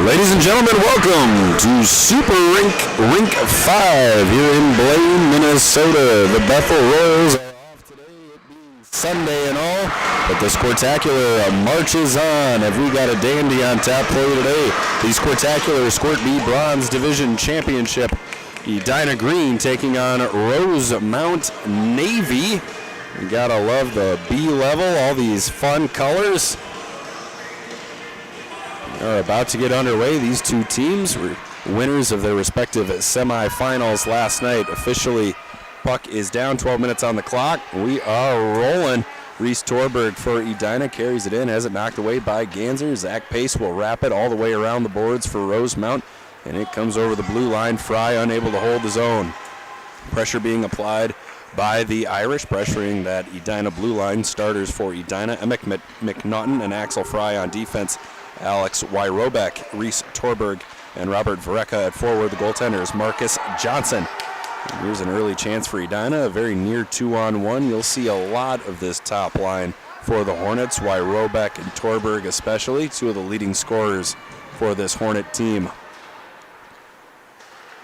Ladies and gentlemen, welcome to Super Rink 5 here in Blaine, Minnesota. The Bethel Royals are off today, it being Sunday and all, but the Squirtacular marches on. Have we got a dandy on tap for you today? The Squirtacular Squirt B Bronze Division Championship. Edina Green taking on Rosemount Navy. You gotta love the B level, all these fun colors. Are about to get underway. These two teams were winners of their respective semifinals last night. Officially, puck is down, 12 minutes on the clock. We are rolling. Reese Torberg for Edina carries it in, has it knocked away by Ganser. Zach Pace will wrap it all the way around the boards for Rosemount, and it comes over the blue line. Fry unable to hold his own. Pressure being applied by the Irish, pressuring that Edina blue line. Starters for Edina, Emick McNaughton and Axel Fry on defense. Alex Wyrobek, Reese Torberg, and Robert Vareka at forward. The goaltenders, Marcus Johnson. And here's an early chance for Edina, a very near 2-on-1. You'll see a lot of this top line for the Hornets, Wyrobek and Torberg especially, two of the leading scorers for this Hornet team.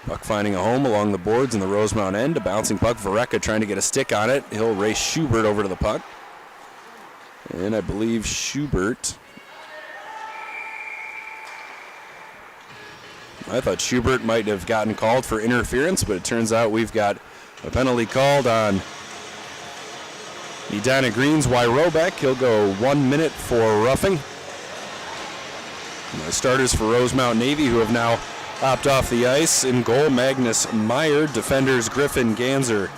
Puck finding a home along the boards in the Rosemount end. A bouncing puck, Vareka trying to get a stick on it. He'll race Schubert over to the puck. And I believe I thought Schubert might have gotten called for interference, but it turns out we've got a penalty called on Edina Green's Wyrobek. He'll go 1 minute for roughing. And the starters for Rosemount Navy, who have now hopped off the ice. In goal, Magnus Meyer. Defenders, Griffin Ganser.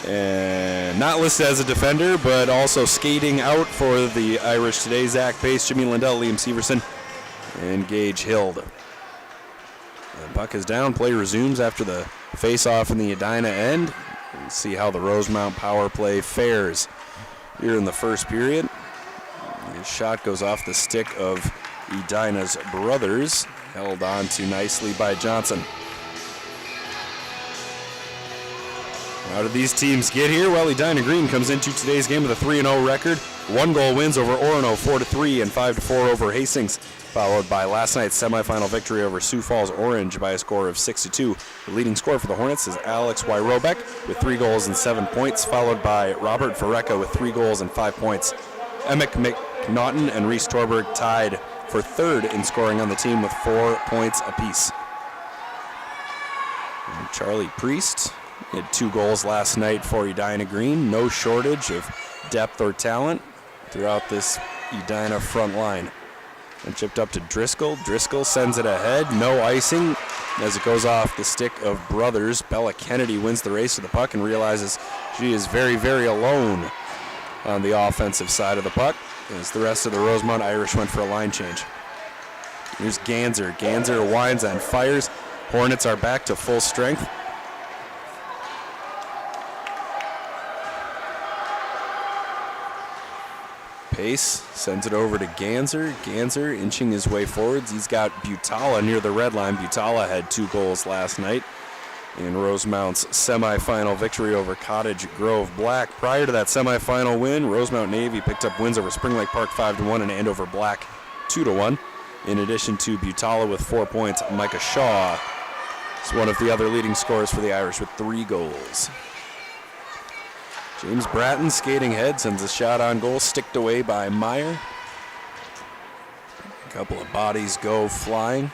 And not listed as a defender, but also skating out for the Irish today, Zach Pace, Jimmy Lindell, Liam Severson, and Gage Hild. The puck is down. Play resumes after the face-off in the Edina end. We'll see how the Rosemount power play fares here in the first period. The shot goes off the stick of Edina's brothers, held on to nicely by Johnson. How did these teams get here? Well, Edina Green comes into today's game with a 3-0 record. 1-goal wins over Orono, 4-3, and 5-4 over Hastings, followed by last night's semifinal victory over Sioux Falls Orange by a score of 6-2. The leading scorer for the Hornets is Alex Wyrobek with 3 goals and 7 points, followed by Robert Vareka with 3 goals and 5 points. Emick McNaughton and Reese Torberg tied for third in scoring on the team with 4 points apiece. And Charlie Priest had 2 goals last night for Edina Green. No shortage of depth or talent throughout this Edina front line. And chipped up to Driscoll. Driscoll sends it ahead. No icing as it goes off the stick of brothers. Bella Kennedy wins the race to the puck and realizes she is very, very alone on the offensive side of the puck as the rest of the Rosemount Irish went for a line change. Here's Ganser. Ganser winds and fires. Hornets are back to full strength. Pace sends it over to Ganser. Ganser inching his way forwards. He's got Butala near the red line. Butala had 2 goals last night in Rosemount's semifinal victory over Cottage Grove Black. Prior to that semifinal win, Rosemount Navy picked up wins over Spring Lake Park 5-1 and Andover Black 2-1. In addition to Butala with 4 points, Micah Shaw is one of the other leading scorers for the Irish with 3 goals. James Bratton skating ahead, sends a shot on goal, sticked away by Meyer. A couple of bodies go flying.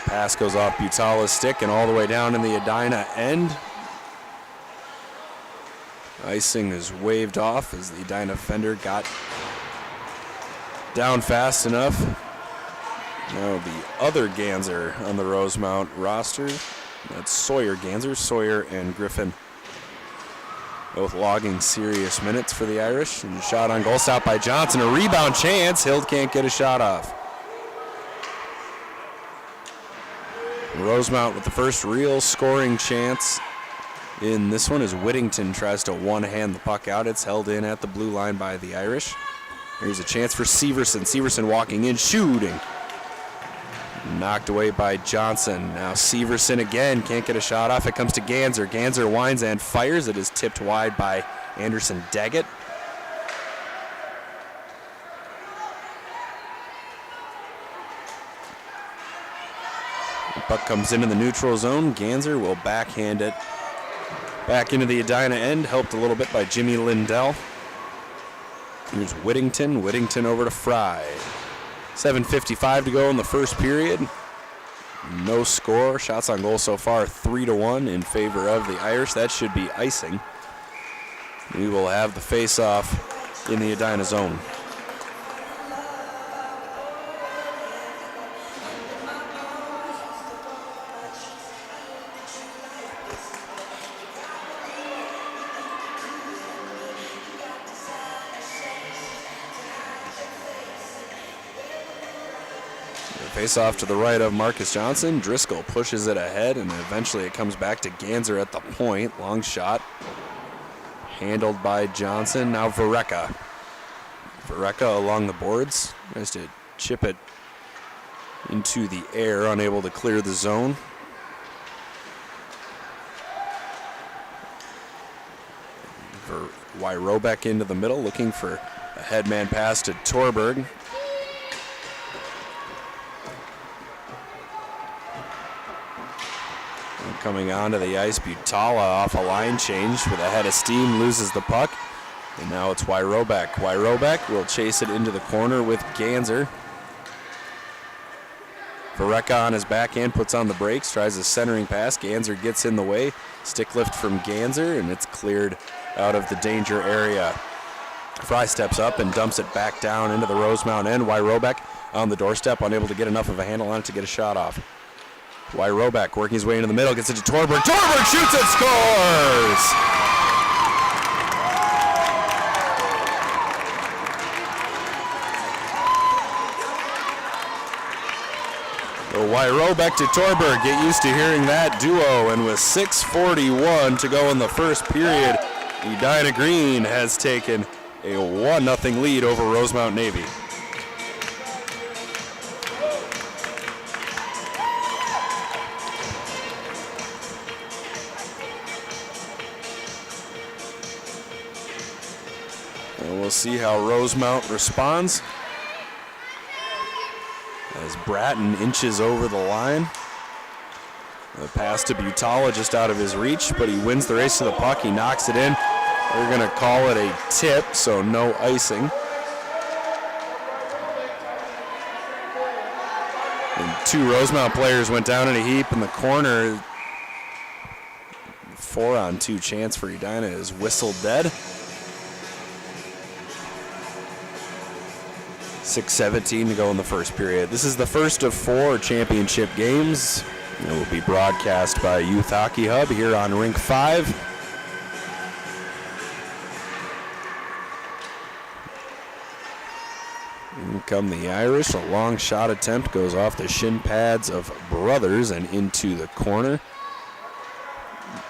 Pass goes off Butala's stick and all the way down in the Edina end. Icing is waved off as the Edina defender got down fast enough. Now the other Ganser on the Rosemount roster, that's Sawyer Ganser. Sawyer and Griffin both logging serious minutes for the Irish. And a shot on goal, stopped by Johnson. A rebound chance. Hild can't get a shot off. Rosemount with the first real scoring chance in this one as Whittington tries to one-hand the puck out. It's held in at the blue line by the Irish. Here's a chance for Severson. Severson walking in, shooting. Knocked away by Johnson. Now Severson again, can't get a shot off. It comes to Ganser. Ganser winds and fires. It is tipped wide by Anderson Daggett. Puck comes into the neutral zone. Ganser will backhand it back into the Edina end, helped a little bit by Jimmy Lindell. Here's Whittington. Whittington over to Fry. 7:55 to go in the first period. No score. Shots on goal so far 3-1 in favor of the Irish. That should be icing. We will have the face-off in the Edina zone. Face off to the right of Marcus Johnson. Driscoll pushes it ahead, and eventually it comes back to Ganser at the point. Long shot. Handled by Johnson. Now Vareka. Vareka along the boards. Tries to chip it into the air, unable to clear the zone. Wyrobek into the middle, looking for a headman pass to Torberg. Coming onto the ice, Butala off a line change with a head of steam, loses the puck. And now it's Wyrobek. Wyrobek will chase it into the corner with Ganser. Vareka on his backhand, puts on the brakes, tries a centering pass. Ganser gets in the way. Stick lift from Ganser, and it's cleared out of the danger area. Fry steps up and dumps it back down into the Rosemount end. Wyrobek on the doorstep, unable to get enough of a handle on it to get a shot off. Wyrobek working his way into the middle, gets it to Torberg. Torberg shoots and scores! Wyrobek to Torberg. Get used to hearing that duo. And with 6:41 to go in the first period, Edina Green has taken a 1-0 lead over Rosemount Navy. And we'll see how Rosemount responds as Bratton inches over the line. The pass to Butala just out of his reach, but he wins the race to the puck. He knocks it in. They're going to call it a tip, so no icing. And two Rosemount players went down in a heap in the corner. 4-on-2 chance for Edina is whistled dead. 6:17 to go in the first period. This is the first of 4 championship games. It will be broadcast by Youth Hockey Hub here on Rink 5. In come the Irish. A long shot attempt goes off the shin pads of Brothers and into the corner.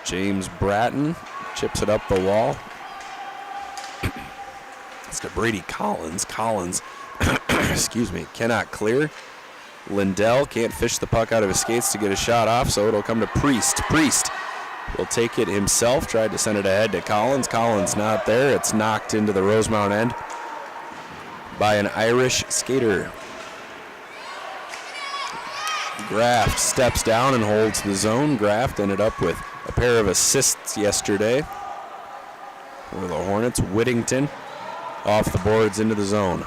James Bratton chips it up the wall. It's to Brady Collins. Collins excuse me, cannot clear. Lindell can't fish the puck out of his skates to get a shot off, so it'll come to Priest. Priest will take it himself, tried to send it ahead to Collins. Collins not there. It's knocked into the Rosemount end by an Irish skater. Graft steps down and holds the zone. Graft ended up with a pair of assists yesterday for the Hornets. Whittington off the boards into the zone.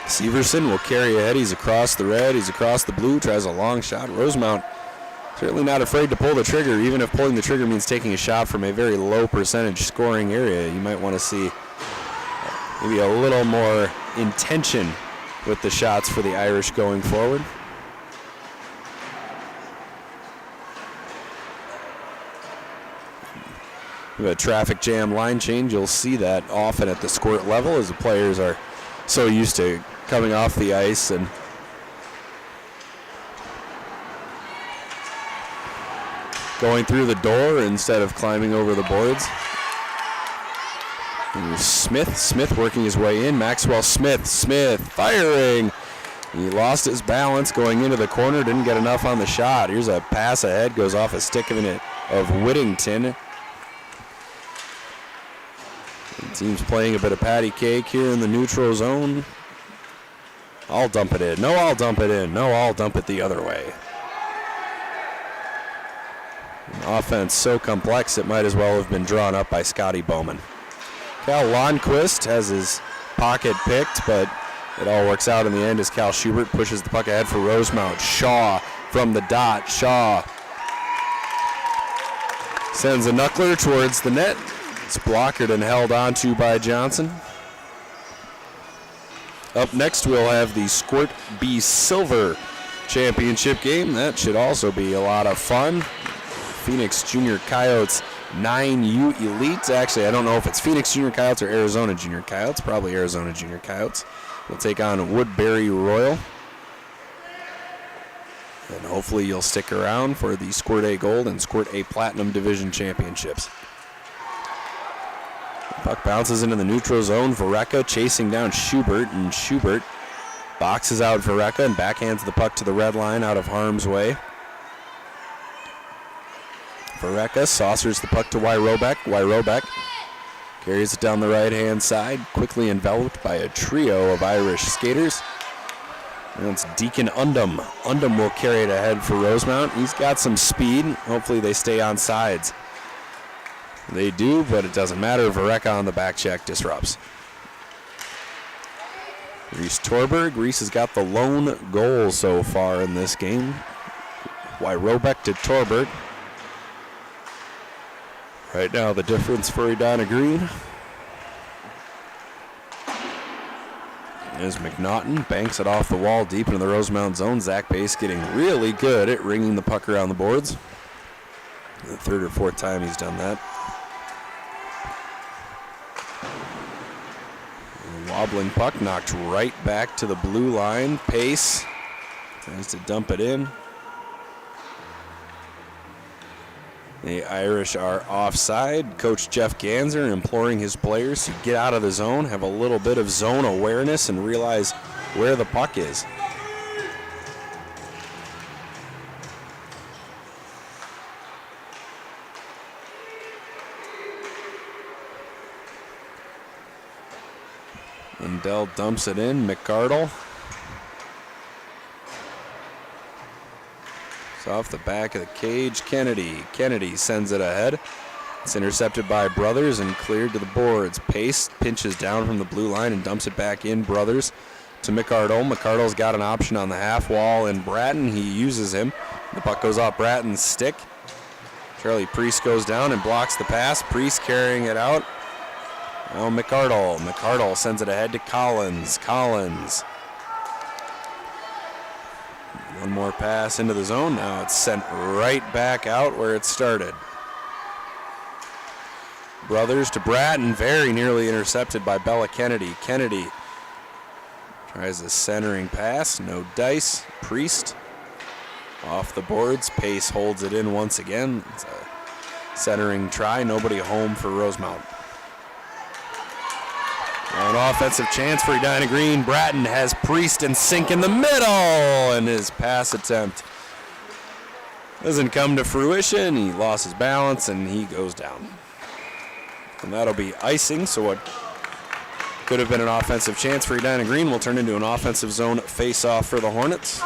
Severson will carry ahead. He's across the red. He's across the blue. Tries a long shot. Rosemount certainly not afraid to pull the trigger, even if pulling the trigger means taking a shot from a very low percentage scoring area. You might want to see maybe a little more intention with the shots for the Irish going forward. A traffic jam line change. You'll see that often at the squirt level as the players are so used to coming off the ice and going through the door instead of climbing over the boards. And Smith working his way in. Maxwell Smith firing. He lost his balance going into the corner, didn't get enough on the shot. Here's a pass ahead, goes off a stick of Whittington. The team's playing a bit of patty cake here in the neutral zone. I'll dump it in. No, I'll dump it in. No, I'll dump it the other way. An offense so complex it might as well have been drawn up by Scotty Bowman. Cal Lundquist has his pocket picked, but it all works out in the end as Cal Schubert pushes the puck ahead for Rosemount. Shaw from the dot. Shaw sends a knuckler towards the net. It's blockered and held onto by Johnson. Up next, we'll have the Squirt B Silver Championship game. That should also be a lot of fun. Phoenix Junior Coyotes 9U Elites. Actually, I don't know if it's Phoenix Junior Coyotes or Arizona Junior Coyotes. Probably Arizona Junior Coyotes. We'll take on Woodbury Royal. And hopefully you'll stick around for the Squirt A Gold and Squirt A Platinum Division Championships. Puck bounces into the neutral zone. Vareka chasing down Schubert, and Schubert boxes out Vareka and backhands the puck to the red line out of harm's way. Vareka saucers the puck to Wyrobek. Wyrobek carries it down the right-hand side, quickly enveloped by a trio of Irish skaters. And it's Deacon Undum. Undum will carry it ahead for Rosemount. He's got some speed. Hopefully they stay on sides. They do, but it doesn't matter. Vareka on the back check disrupts. Reese Torberg. Reese has got the lone goal so far in this game. Wyrobek to Torberg. Right now, the difference for Edina Green is McNaughton. Banks it off the wall deep into the Rosemount zone. Zach Bass getting really good at ringing the puck around the boards. The third or fourth time he's done that. Wobbling puck knocked right back to the blue line. Pace tries to dump it in. The Irish are offside. Coach Jeff Ganser imploring his players to get out of the zone, have a little bit of zone awareness, and realize where the puck is. Lindell dumps it in. McArdle. It's off the back of the cage. Kennedy sends it ahead. It's intercepted by Brothers and cleared to the boards. Pace pinches down from the blue line and dumps it back in. Brothers to McArdle. McArdle's got an option on the half wall, and Bratton, he uses him. The puck goes off Bratton's stick. Charlie Priest goes down and blocks the pass. Priest carrying it out. Now McArdle. McArdle sends it ahead to Collins. Collins. One more pass into the zone. Now it's sent right back out where it started. Brothers to Bratton. Very nearly intercepted by Bella Kennedy. Kennedy tries a centering pass. No dice. Priest off the boards. Pace holds it in once again. It's a centering try. Nobody home for Rosemount. An offensive chance for Edina Green. Bratton has Priest and Sink in the middle, and his pass attempt doesn't come to fruition. He lost his balance, and he goes down. And that'll be icing, so what could have been an offensive chance for Edina Green will turn into an offensive zone face-off for the Hornets.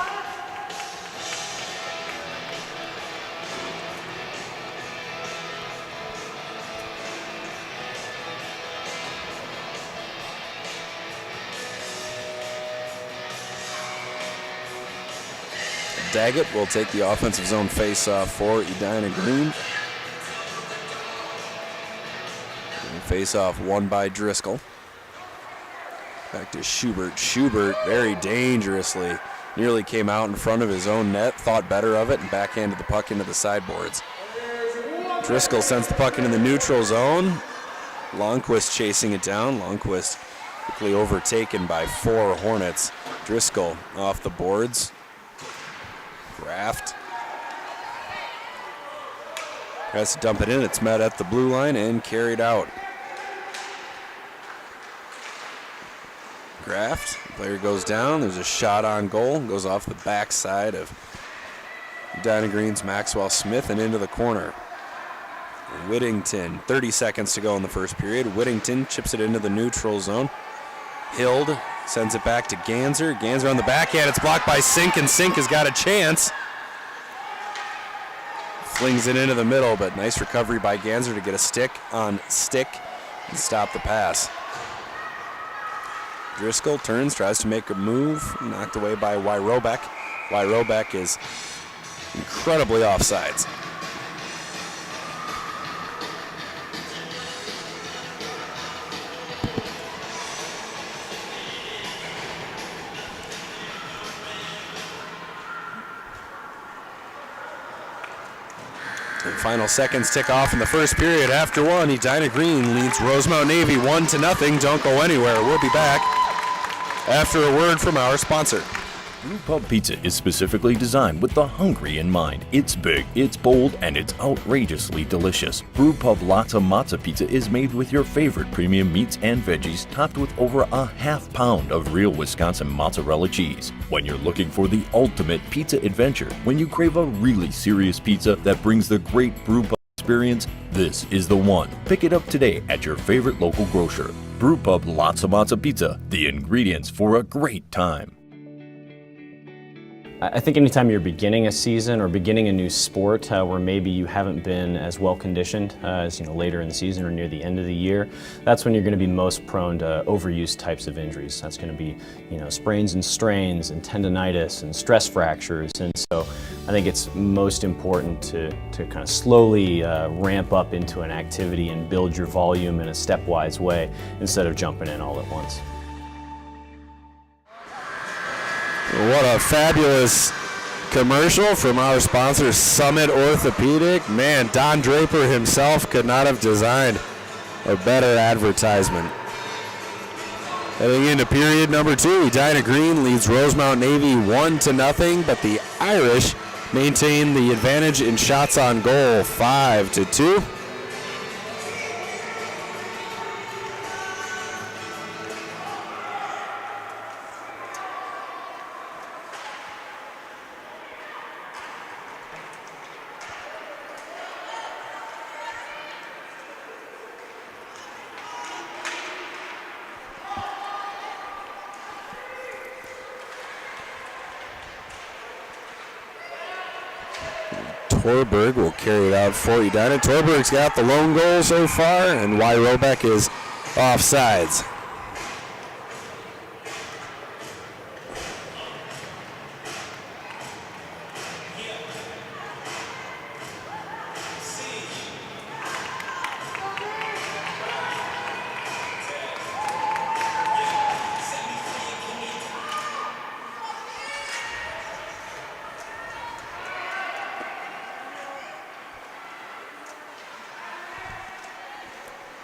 Daggett will take the offensive zone face-off for Edina Green. Face-off won by Driscoll. Back to Schubert. Schubert very dangerously nearly came out in front of his own net, thought better of it, and backhanded the puck into the sideboards. Driscoll sends the puck into the neutral zone. Lundquist chasing it down. Lundquist quickly overtaken by 4 Hornets. Driscoll off the boards. Graft tries to dump it in. It's met at the blue line and carried out. Graft, player goes down. There's a shot on goal. Goes off the backside of Edina Green's Maxwell Smith and into the corner. Whittington, 30 seconds to go in the first period. Whittington chips it into the neutral zone. Hild Sends it back to Ganser. Ganser on the backhand. It's blocked by Sink, and Sink has got a chance. Flings it into the middle, but nice recovery by Ganser to get a stick on stick and stop the pass. Driscoll turns, tries to make a move, knocked away by Wyrobek. Wyrobek is incredibly offsides. And final seconds tick off in the first period. After one, Edina Green leads Rosemount Navy 1-0. Don't go anywhere. We'll be back after a word from our sponsor. Brew Pub Pizza is specifically designed with the hungry in mind. It's big, it's bold, and it's outrageously delicious. Brew Pub Lotta Matza Pizza is made with your favorite premium meats and veggies, topped with over a half pound of real Wisconsin mozzarella cheese. When you're looking for the ultimate pizza adventure, when you crave a really serious pizza that brings the great Brew Pub experience, this is the one. Pick it up today at your favorite local grocer. Brew Pub Lotta Matza Pizza, the ingredients for a great time. I think anytime you're beginning a season or beginning a new sport where maybe you haven't been as well conditioned as later in the season or near the end of the year, that's when you're going to be most prone to overuse types of injuries. That's going to be sprains and strains and tendonitis and stress fractures. And so I think it's most important to kind of slowly ramp up into an activity and build your volume in a stepwise way instead of jumping in all at once. What a fabulous commercial from our sponsor, Summit Orthopedic. Man, Don Draper himself could not have designed a better advertisement. Heading into period number 2, Edina Green leads Rosemount Navy 1-0, but the Irish maintain the advantage in shots on goal, 5-2. Torberg will carry it out for Edina. Torberg's got the lone goal so far, and Wyrobek is offsides.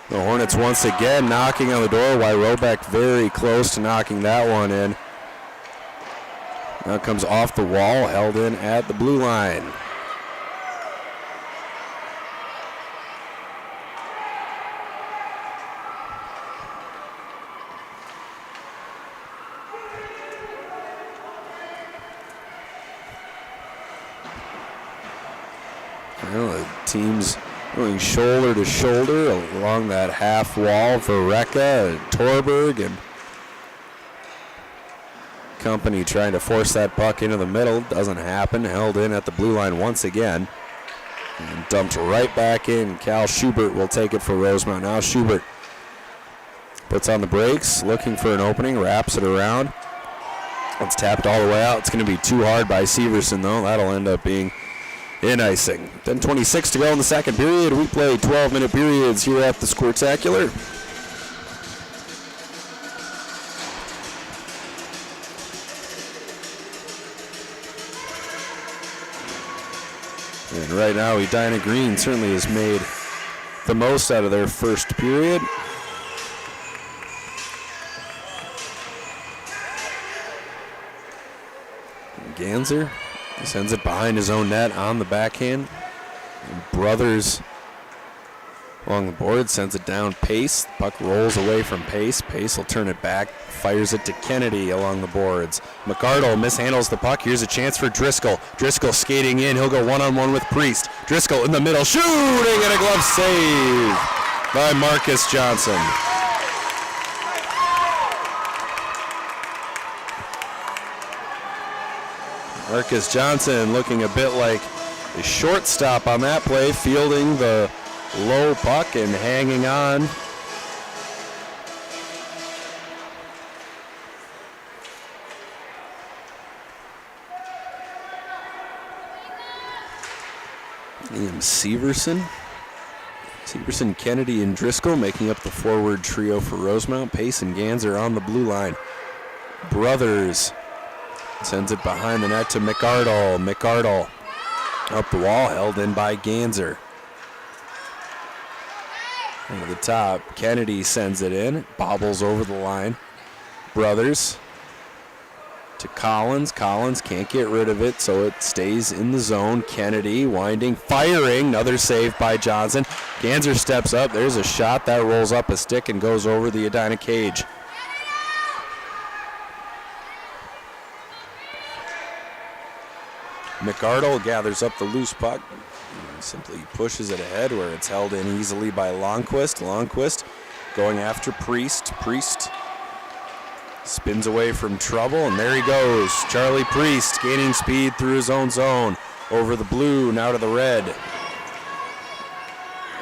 The Hornets once again knocking on the door. Wyrobek very close to knocking that one in. Now it comes off the wall, held in at the blue line. Well, the team's going shoulder to shoulder along that half wall. Verrecka and Torberg and company trying to force that puck into the middle. Doesn't happen. Held in at the blue line once again. And dumped right back in. Cal Schubert will take it for Rosemount. Now Schubert puts on the brakes, looking for an opening, wraps it around. It's tapped all the way out. It's going to be too hard by Severson, though. That'll end up being in icing. 10:26 to go in the second period. We play 12-minute periods here at the Squirtacular. And right now, Edina Green certainly has made the most out of their first period. And Ganser sends it behind his own net on the backhand. And Brothers along the board, sends it down Pace. Puck rolls away from Pace. Pace will turn it back, fires it to Kennedy along the boards. McArdle mishandles the puck. Here's a chance for Driscoll. Driscoll skating in. He'll go one-on-one with Priest. Driscoll in the middle, shooting, and a glove save by Marcus Johnson. Marcus Johnson looking a bit like a shortstop on that play, fielding the low puck and hanging on. Liam Severson, Kennedy, and Driscoll making up the forward trio for Rosemount. Pace and Ganser on the blue line. Brothers sends it behind the net to McArdle. McArdle up the wall, held in by Ganser. Over the top, Kennedy sends it in, bobbles over the line. Brothers to Collins. Collins can't get rid of it, so it stays in the zone. Kennedy winding, firing. Another save by Johnson. Ganser steps up. There's a shot that rolls up a stick and goes over the Edina cage. McArdle gathers up the loose puck. Simply pushes it ahead where it's held in easily by Longquist. Longquist going after Priest. Priest spins away from trouble, and there he goes. Charlie Priest gaining speed through his own zone. Over the blue, now to the red.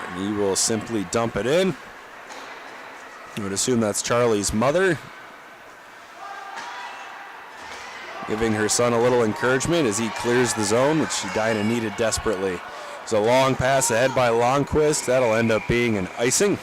And he will simply dump it in. I would assume that's Charlie's mother, giving her son a little encouragement as he clears the zone, which Edina needed desperately. It's a long pass ahead by Longquist. That'll end up being an icing.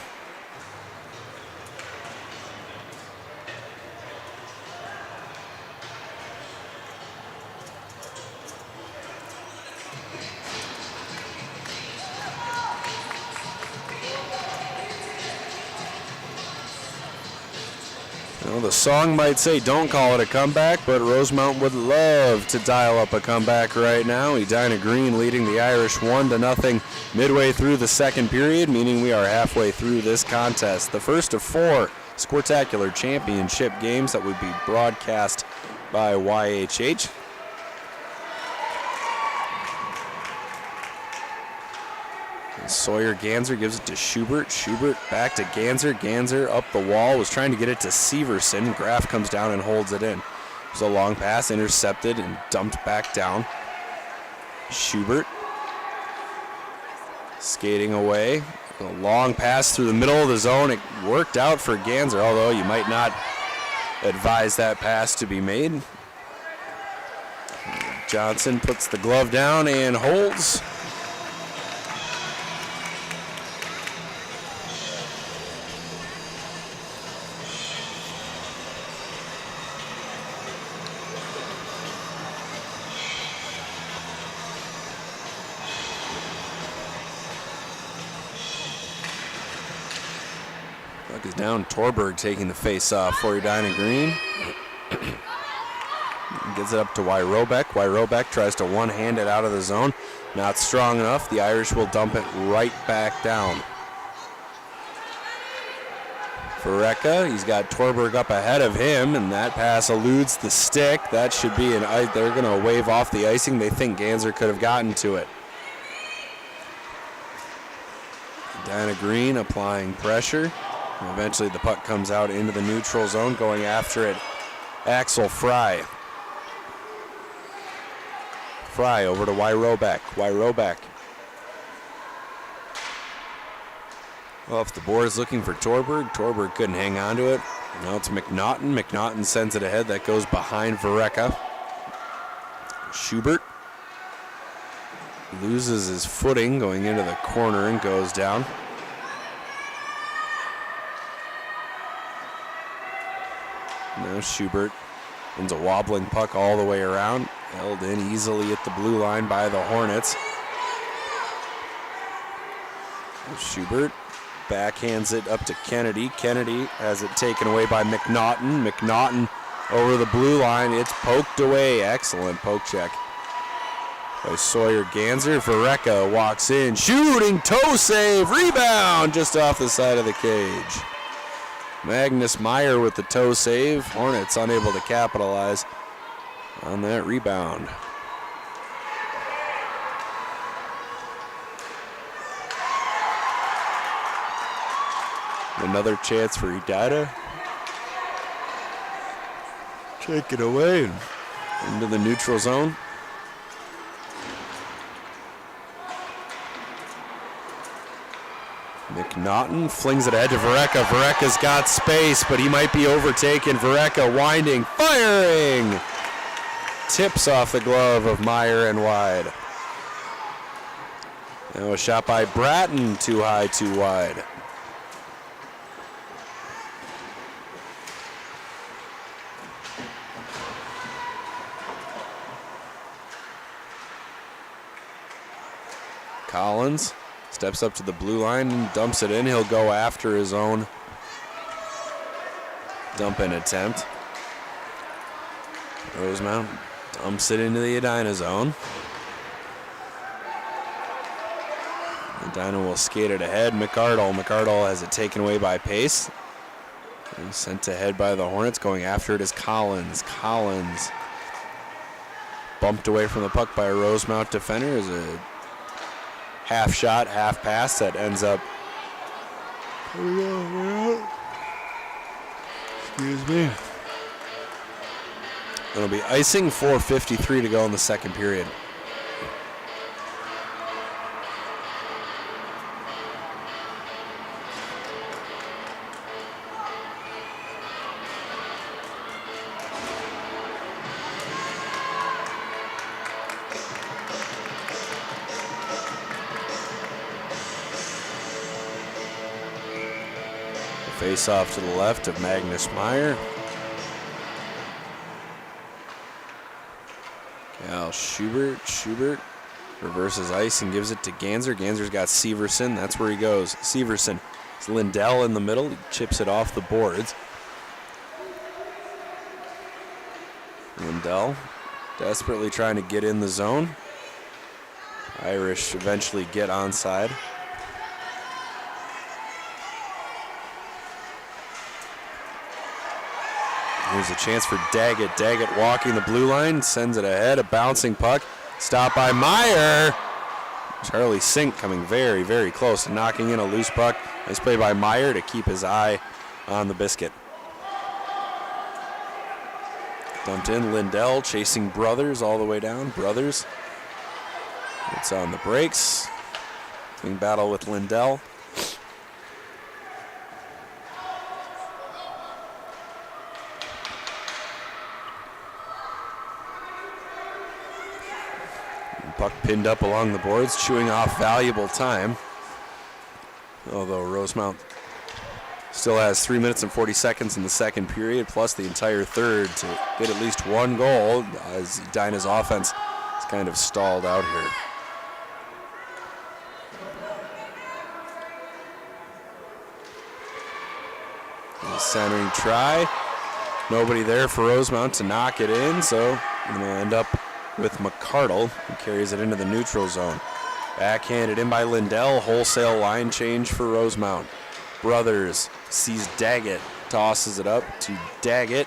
Well, the song might say don't call it a comeback, but Rosemount would love to dial up a comeback right now. Edina Green leading the Irish 1-0 midway through the second period, meaning we are halfway through this contest. The first of 4 Squirtacular championship games that would be broadcast by YHH. Sawyer Ganser gives it to Schubert. Schubert back to Ganser. Ganser up the wall, was trying to get it to Severson. Graf comes down and holds it in. It was a long pass, intercepted and dumped back down. Schubert skating away. A long pass through the middle of the zone. It worked out for Ganser, although you might not advise that pass to be made. Johnson puts the glove down and holds. Puck is down. Torberg taking the face off for Edina Green. Gets it up to Wyrobeck. Wyrobeck tries to one-hand it out of the zone. Not strong enough. The Irish will dump it right back down. Verrecka, he's got Torberg up ahead of him, and that pass eludes the stick. That should be an ice. They're going to wave off the icing. They think Ganser could have gotten to it. Edina Green applying pressure. And eventually the puck comes out into the neutral zone, going after it, Axel Fry. Fry over to Wyrobeck. Wyrobeck off the boards looking for Torberg. Torberg couldn't hang on to it. Now it's McNaughton. McNaughton sends it ahead. That goes behind Verrecka. Schubert loses his footing going into the corner and goes down. Now Schubert wins a wobbling puck all the way around. Held in easily at the blue line by the Hornets. Schubert backhands it up to Kennedy. Kennedy has it taken away by McNaughton. McNaughton over the blue line. It's poked away. Excellent poke check by Sawyer Ganser. Verrecka walks in. Shooting toe save. Rebound just off the side of the cage. Magnus Meyer with the toe save. Hornets unable to capitalize on that rebound. Another chance for Edina. Take it away into the neutral zone. McNaughton flings it ahead to Vereka. Vereka's got space, but he might be overtaken. Vereka winding, firing! Tips off the glove of Meyer and wide. Now a shot by Bratton, too high, too wide. Collins steps up to the blue line and dumps it in. He'll go after his own dump-in attempt. Rosemount dumps it into the Edina zone. Edina will skate it ahead. McArdle has it taken away by Pace. And sent ahead by the Hornets. Going after it is Collins. Collins bumped away from the puck by a Rosemount defender. Is a half shot, half pass that ends up. Excuse me. It'll be icing, 4:53 to go in the second period. Face off to the left of Magnus Meyer. Cal Schubert reverses ice and gives it to Ganser. Ganser's got Severson. That's where he goes. Severson. It's Lindell in the middle. He chips it off the boards. Lindell desperately trying to get in the zone. Irish eventually get onside. Here's a chance for Daggett. Daggett walking the blue line, sends it ahead, a bouncing puck. Stopped by Meyer. Charlie Sink coming very, very close to knocking in a loose puck. Nice play by Meyer to keep his eye on the biscuit. Dumped in, Lindell chasing Brothers all the way down. Brothers, it's on the brakes. In battle with Lindell. Puck pinned up along the boards, chewing off valuable time. Although Rosemount still has 3 minutes and 40 seconds in the second period, plus the entire third to get at least one goal, as Edina's offense is kind of stalled out here. The centering try. Nobody there for Rosemount to knock it in, so we'll end up with McArdle, who carries it into the neutral zone. Backhanded in by Lindell, wholesale line change for Rosemount. Brothers sees Daggett, tosses it up to Daggett.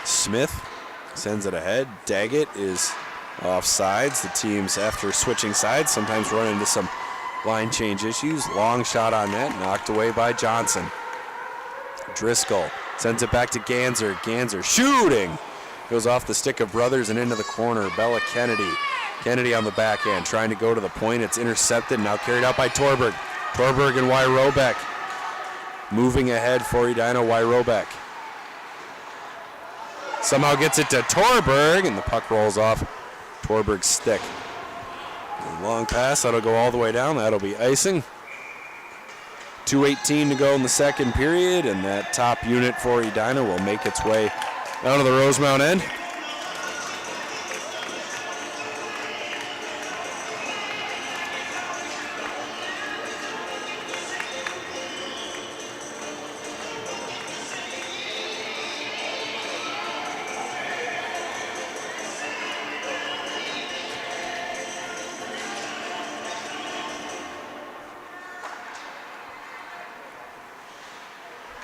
Smith sends it ahead. Daggett is off sides. The teams, after switching sides, sometimes run into some line change issues. Long shot on net, knocked away by Johnson. Driscoll sends it back to Ganser. Ganser shooting. Goes off the stick of Brothers and into the corner. Bella Kennedy. Kennedy on the backhand, trying to go to the point. It's intercepted, now carried out by Torberg. Torberg and Wyrobeck. Moving ahead for Edina, Wyrobeck. Somehow gets it to Torberg, and the puck rolls off Torberg's stick. Long pass, that'll go all the way down. That'll be icing. 2:18 to go in the second period, and that top unit for Edina will make its way down to the Rosemount end.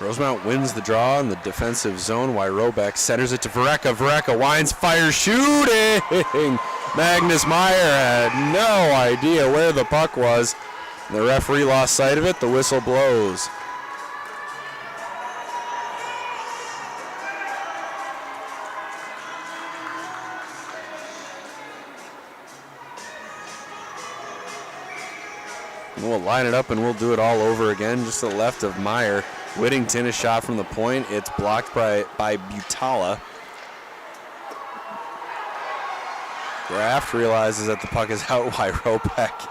Rosemount wins the draw in the defensive zone. Wyrobeck centers it to Vereka. Vereka winds, fires, shooting! Magnus Meyer had no idea where the puck was. The referee lost sight of it. The whistle blows. We'll line it up and we'll do it all over again, just to the left of Meyer. Whittington, a shot from the point. It's blocked by Butala. Graft realizes that the puck is out. Wyrobek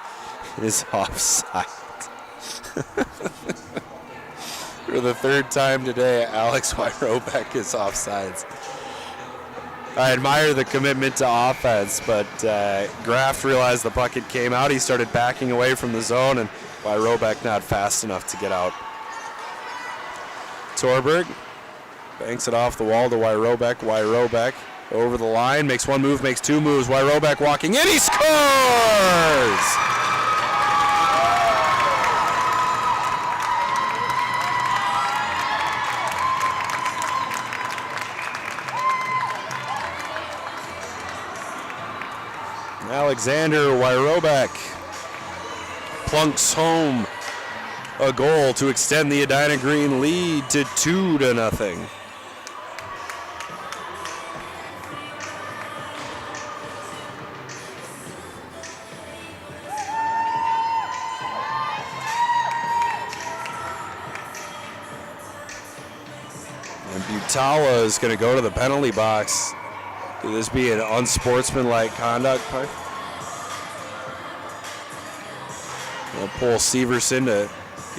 is offside. For the third time today, Alex Wyrobek is offsides. I admire the commitment to offense, but Graft realized the puck came out. He started backing away from the zone, and Wyrobek not fast enough to get out. Torberg banks it off the wall to Wyrobek. Wyrobek over the line, makes one move, makes two moves. Wyrobek walking in, he scores! Alexander Wyrobek plunks home a goal to extend the Edina Green lead to 2-0. And Butala is going to go to the penalty box. Could this be an unsportsmanlike conduct? We'll pull Severson to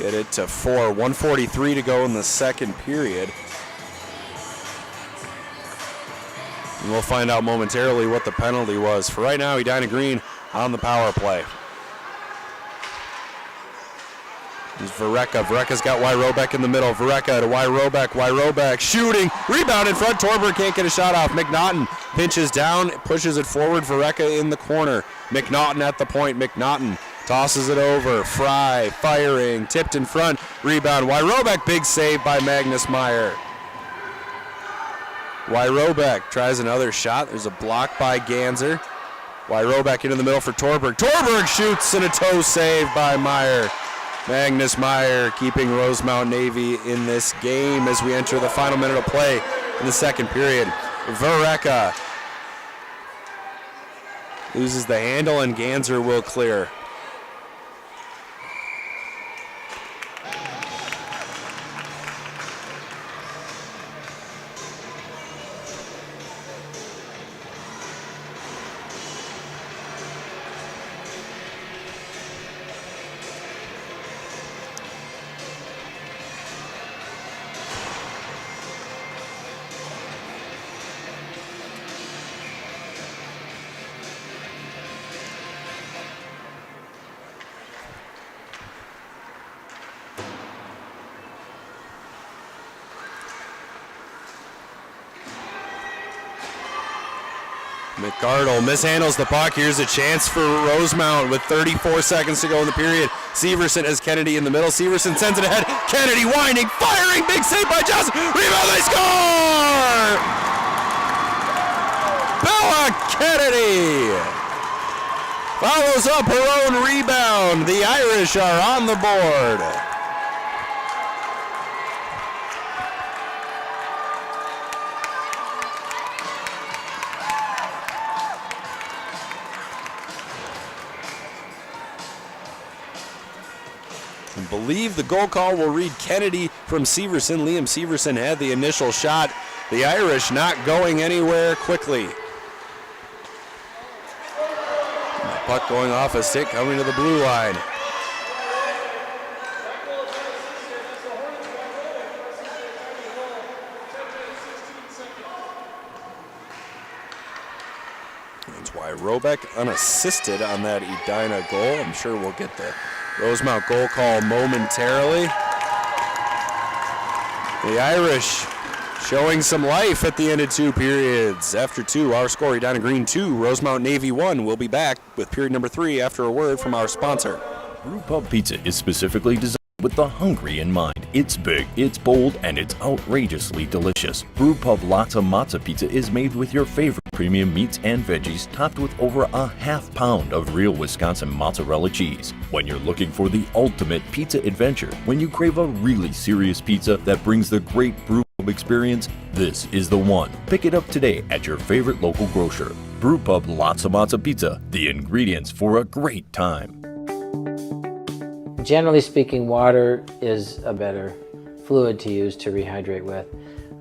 get it to 4. 1:43 to go in the second period. And we'll find out momentarily what the penalty was. For right now, Edina Green on the power play. There's Vereka. Vereka's got Wyrobek in the middle. Vereka to Wyrobek. Wyrobek shooting. Rebound in front. Torberg can't get a shot off. McNaughton pinches down, pushes it forward. Vereka in the corner. McNaughton at the point. McNaughton tosses it over. Fry firing. Tipped in front. Rebound. Wyrobek. Big save by Magnus Meyer. Wyrobek tries another shot. There's a block by Ganser. Wyrobek into the middle for Torberg. Torberg shoots and a toe save by Meyer. Magnus Meyer keeping Rosemount Navy in this game as we enter the final minute of play in the second period. Vereka loses the handle and Ganser will clear. McArdle mishandles the puck. Here's a chance for Rosemount with 34 seconds to go in the period. Severson has Kennedy in the middle. Severson sends it ahead. Kennedy winding, firing. Big save by Johnson. Rebound, they score! Bella Kennedy follows up her own rebound. The Irish are on the board. I believe the goal call will read Kennedy from Severson. Liam Severson had the initial shot. The Irish not going anywhere quickly. The puck going off a stick, coming to the blue line. That's Wyrobek unassisted on that Edina goal. I'm sure we'll get the Rosemount goal call momentarily. The Irish showing some life at the end of two periods. After two, our score, Edina Green 2, Rosemount Navy 1. We'll be back with period number 3 after a word from our sponsor. Brewpub Pizza is specifically designed with the hungry in mind. It's big, it's bold, and it's outrageously delicious. Brewpub Lotta Matza Pizza is made with your favorite premium meats and veggies, topped with over a half pound of real Wisconsin mozzarella cheese. When you're looking for the ultimate pizza adventure, when you crave a really serious pizza that brings the great Brewpub experience, this is the one. Pick it up today at your favorite local grocer. Brewpub Lotta Matza Pizza, the ingredients for a great time. generally speaking, water is a better fluid to use to rehydrate with.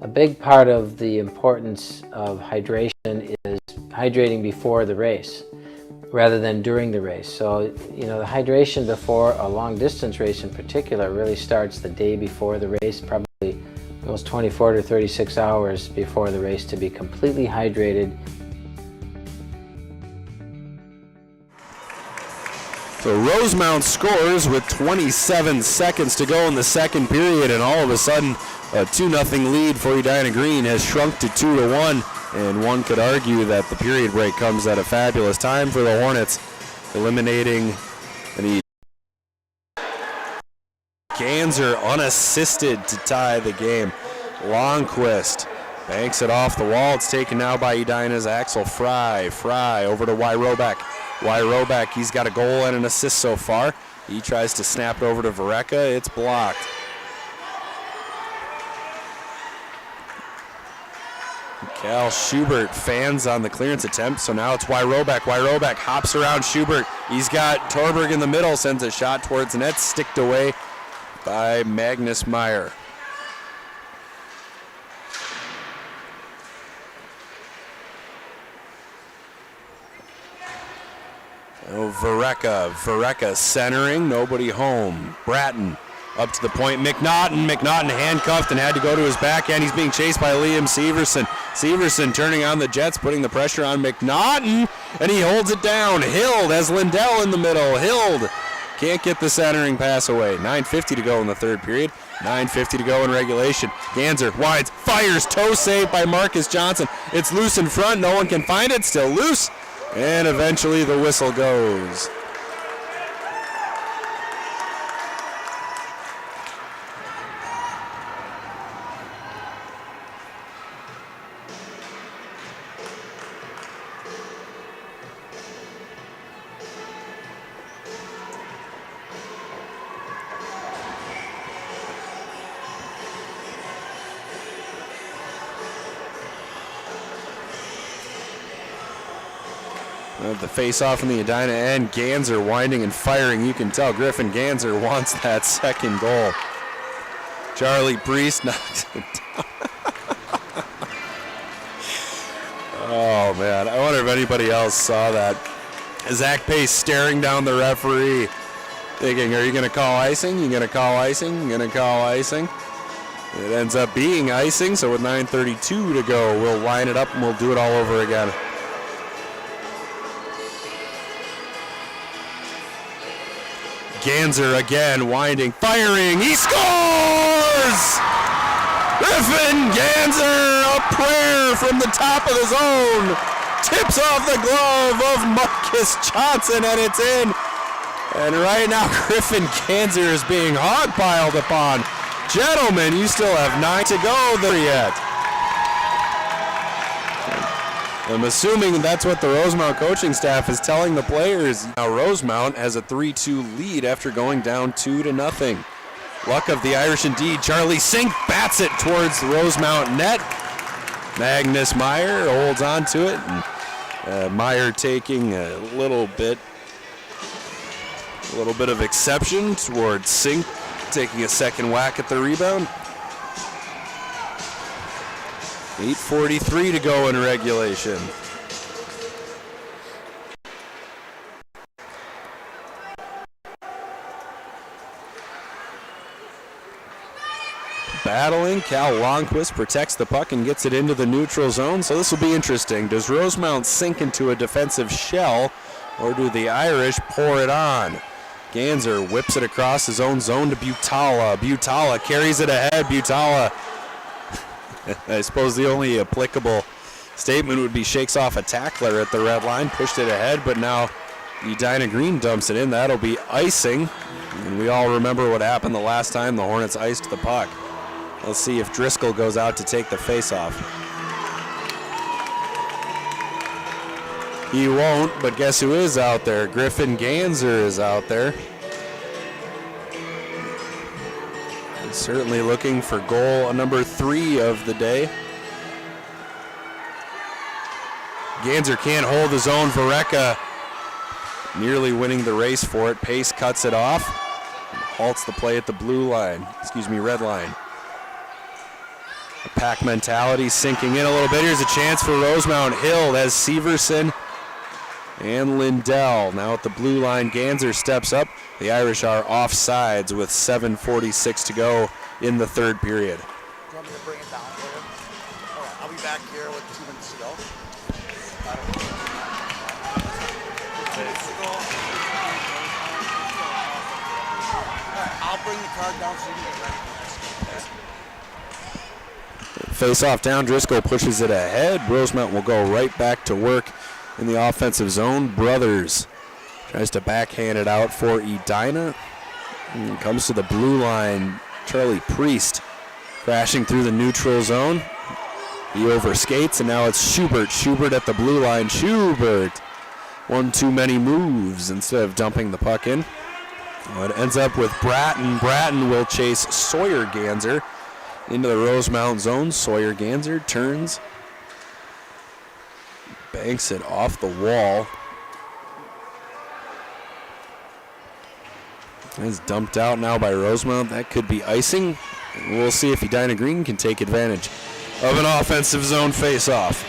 A big part of the importance of hydration is hydrating before the race rather than during the race. So, the hydration before a long distance race in particular really starts the day before the race, probably those 24 to 36 hours before the race, to be completely hydrated. So Rosemount scores with 27 seconds to go in the second period, and all of a sudden a 2-0 lead for Edina Green has shrunk to 2-1, and one could argue that the period break comes at a fabulous time for the Hornets, eliminating the Ganser unassisted to tie the game. Longquist banks it off the wall. It's taken now by Edina's Axel Fry. Fry over to Wyrobeck. Wyrobeck, he's got a goal and an assist so far. He tries to snap it over to Vareka. It's blocked. Cal Schubert fans on the clearance attempt, so now it's Wyrobeck. Wyrobeck hops around Schubert. He's got Torberg in the middle, sends a shot towards the net, sticked away by Magnus Meyer. Oh, Vareka centering, nobody home. Bratton up to the point. McNaughton handcuffed and had to go to his backhand. He's being chased by Liam Severson. Severson turning on the Jets, putting the pressure on McNaughton, and he holds it down. Hild has Lindell in the middle. Hild can't get the centering pass away. 9:50 to go in the third period. 9:50 to go in regulation. Ganser wides, fires, toe save by Marcus Johnson. It's loose in front, no one can find it, still loose. And eventually the whistle goes. The face-off in the Edina end. Ganser winding and firing. You can tell Griffin Ganser wants that second goal. Charlie Priest knocks it down. Oh, man. I wonder if anybody else saw that. Zach Pace staring down the referee, thinking, are you going to call icing? You going to call icing? You going to call icing? It ends up being icing, so with 9:32 to go, we'll line it up and we'll do it all over again. Ganser again, winding, firing, he scores! Griffin Ganser, a prayer from the top of the zone, tips off the glove of Marcus Johnson, and it's in. And right now, Griffin Ganser is being hog-piled upon. Gentlemen, you still have 9 to go there yet. I'm assuming that's what the Rosemount coaching staff is telling the players. Now Rosemount has a 3-2 lead after going down 2-0. Luck of the Irish indeed. Charlie Sink bats it towards the Rosemount net. Magnus Meyer holds on to it. And, Meyer taking a little bit of exception towards Sink taking a second whack at the rebound. 8:43 to go in regulation. Battling, Cal Longquist protects the puck and gets it into the neutral zone, so this will be interesting. Does Rosemount sink into a defensive shell, or do the Irish pour it on? Ganser whips it across his own zone to Butala. Butala carries it ahead. Butala, I suppose the only applicable statement would be shakes off a tackler at the red line, pushed it ahead, but now Edina Green dumps it in. That'll be icing, and we all remember what happened the last time the Hornets iced the puck. Let's see if Driscoll goes out to take the face-off. He won't, but guess who is out there? Griffin Ganser is out there. Certainly looking for goal number 3 of the day. Ganser can't hold his own. Vareka nearly winning the race for it. Pace cuts it off. halts the play at the red line. The pack mentality sinking in a little bit. Here's a chance for Rosemount. Hill has Severson and Lindell. Now at the blue line, Ganser steps up. The Irish are offsides with 7:46 to go in the third period. Do you want me to bring it down for you? All right, I'll be back here with 2 minutes to go. I'll bring the card down so you can get ready. Face off down, Driscoll pushes it ahead. Rosemount will go right back to work in the offensive zone. Brothers tries to backhand it out for Edina. And comes to the blue line. Charlie Priest crashing through the neutral zone. He overskates, and now it's Schubert. Schubert at the blue line. Schubert. One too many moves instead of dumping the puck in. It ends up with Bratton. Bratton will chase Sawyer Ganser into the Rosemount zone. Sawyer Ganser turns, banks it off the wall. It's dumped out now by Rosemount. That could be icing. We'll see if Edina Green can take advantage of an offensive zone face-off.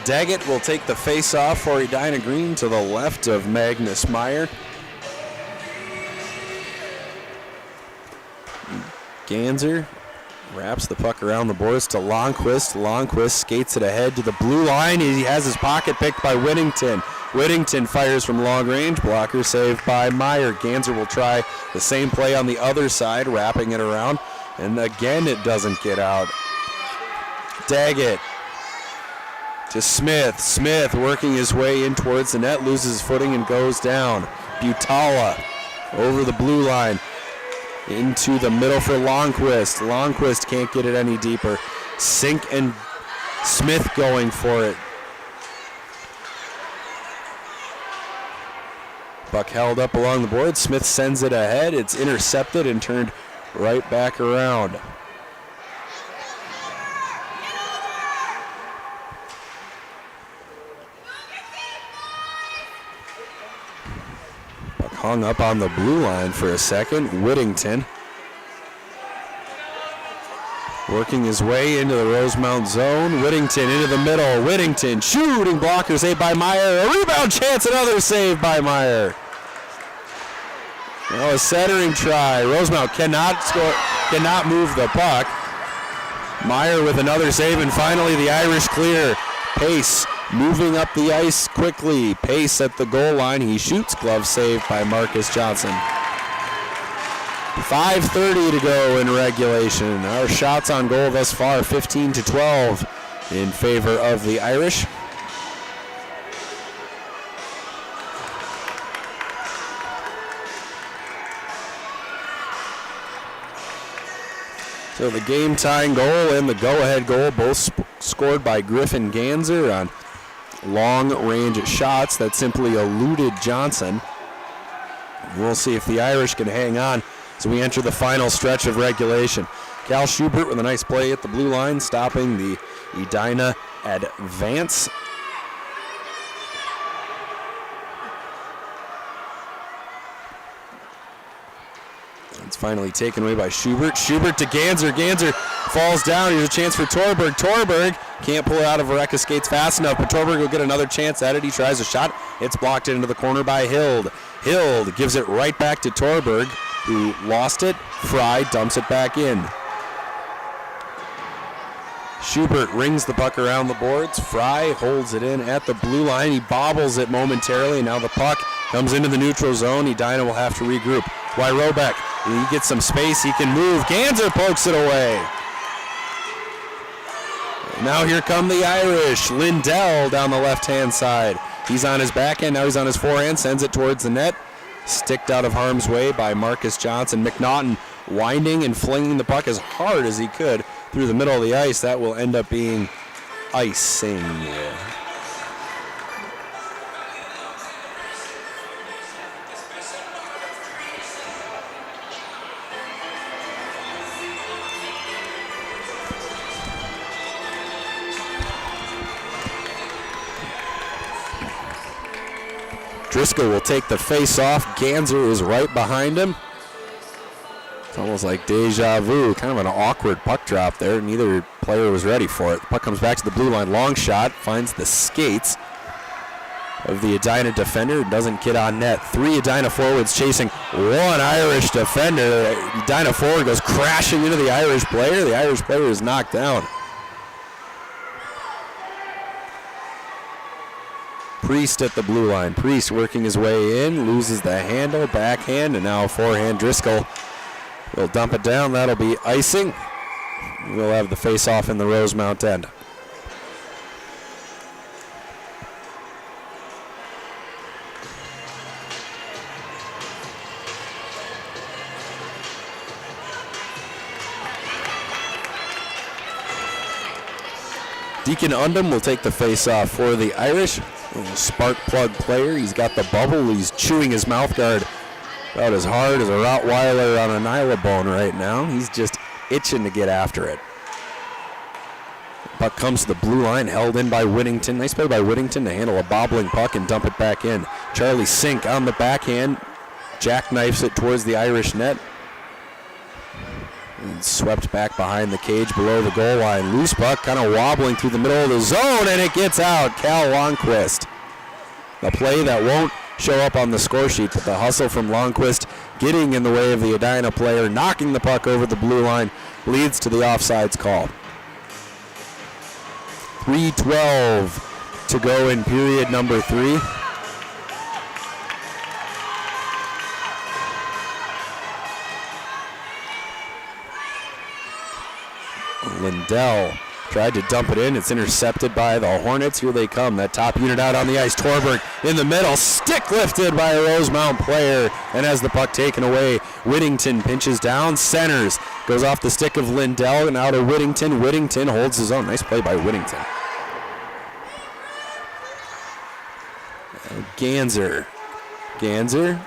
Daggett will take the face-off for Edina Green to the left of Magnus Meyer. Ganser wraps the puck around the boards to Longquist. Longquist skates it ahead to the blue line. He has his pocket picked by Whittington. Whittington fires from long range. Blocker saved by Meyer. Ganser will try the same play on the other side, wrapping it around. And again, it doesn't get out. Daggett to Smith. Smith working his way in towards the net, loses footing and goes down. Butala over the blue line into the middle for Longquist. Longquist can't get it any deeper. Sink and Smith going for it. Puck held up along the board. Smith sends it ahead. It's intercepted and turned right back around. Hung up on the blue line for a second. Whittington working his way into the Rosemount zone. Whittington into the middle. Whittington shooting, blocker saved by Meyer. A rebound chance, another save by Meyer. Now a centering try. Rosemount cannot score, cannot move the puck. Meyer with another save, and finally the Irish clear. Pace moving up the ice quickly. Pace at the goal line. He shoots. Glove saved by Marcus Johnson. 5:30 to go in regulation. Our shots on goal thus far, 15-12 in favor of the Irish. So the game-tying goal and the go-ahead goal both scored by Griffin Ganser on long-range shots that simply eluded Johnson. We'll see if the Irish can hang on as we enter the final stretch of regulation. Cal Schubert with a nice play at the blue line, stopping the Edina advance. It's finally taken away by Schubert. Schubert to Ganser. Ganser falls down. Here's a chance for Torberg. Torberg can't pull it out of Vareka, skates fast enough, but Torberg will get another chance at it. He tries a shot. It's blocked into the corner by Hild. Hild gives it right back to Torberg, who lost it. Fry dumps it back in. Schubert rings the puck around the boards. Fry holds it in at the blue line. He bobbles it momentarily. Now the puck comes into the neutral zone. Edina will have to regroup. Wyrobeck, he gets some space. He can move. Ganser pokes it away. Now here come the Irish. Lindell down the left-hand side. He's on his backhand. Now he's on his forehand. Sends it towards the net. Sticked out of harm's way by Marcus Johnson. McNaughton winding and flinging the puck as hard as he could through the middle of the ice. That will end up being icing. Driscoll will take the face off. Ganser is right behind him. It's almost like deja vu, kind of an awkward puck drop there. Neither player was ready for it. The puck comes back to the blue line, long shot, finds the skates of the Edina defender, doesn't get on net. 3 Edina forwards chasing 1 Irish defender. Edina forward goes crashing into the Irish player. The Irish player is knocked down. Priest at the blue line. Priest working his way in, loses the handle, backhand, and now a forehand. Driscoll will dump it down. That'll be icing. We'll have the face-off in the Rosemount end. Deacon Undum will take the face-off for the Irish. Spark plug player. He's got the bubble. He's chewing his mouth guard about as hard as a Rottweiler on a nylabone right now. He's just itching to get after it. Puck comes to the blue line, held in by Whittington. Nice play by Whittington to handle a bobbling puck and dump it back in. Charlie Sink on the backhand. Jackknifes it towards the Irish net. And swept back behind the cage below the goal line. Loose puck kind of wobbling through the middle of the zone, and it gets out. Cal Longquist. A play that won't show up on the score sheet, but the hustle from Longquist getting in the way of the Edina player, knocking the puck over the blue line, leads to the offsides call. 3:12 to go in period number 3. Lindell tried to dump it in. It's intercepted by the Hornets. Here they come. That top unit out on the ice. Torberg in the middle. Stick lifted by a Rosemount player. And has the puck taken away. Whittington pinches down. Centers. Goes off the stick of Lindell and out of Whittington. Whittington holds his own. Nice play by Whittington. Ganser. Ganser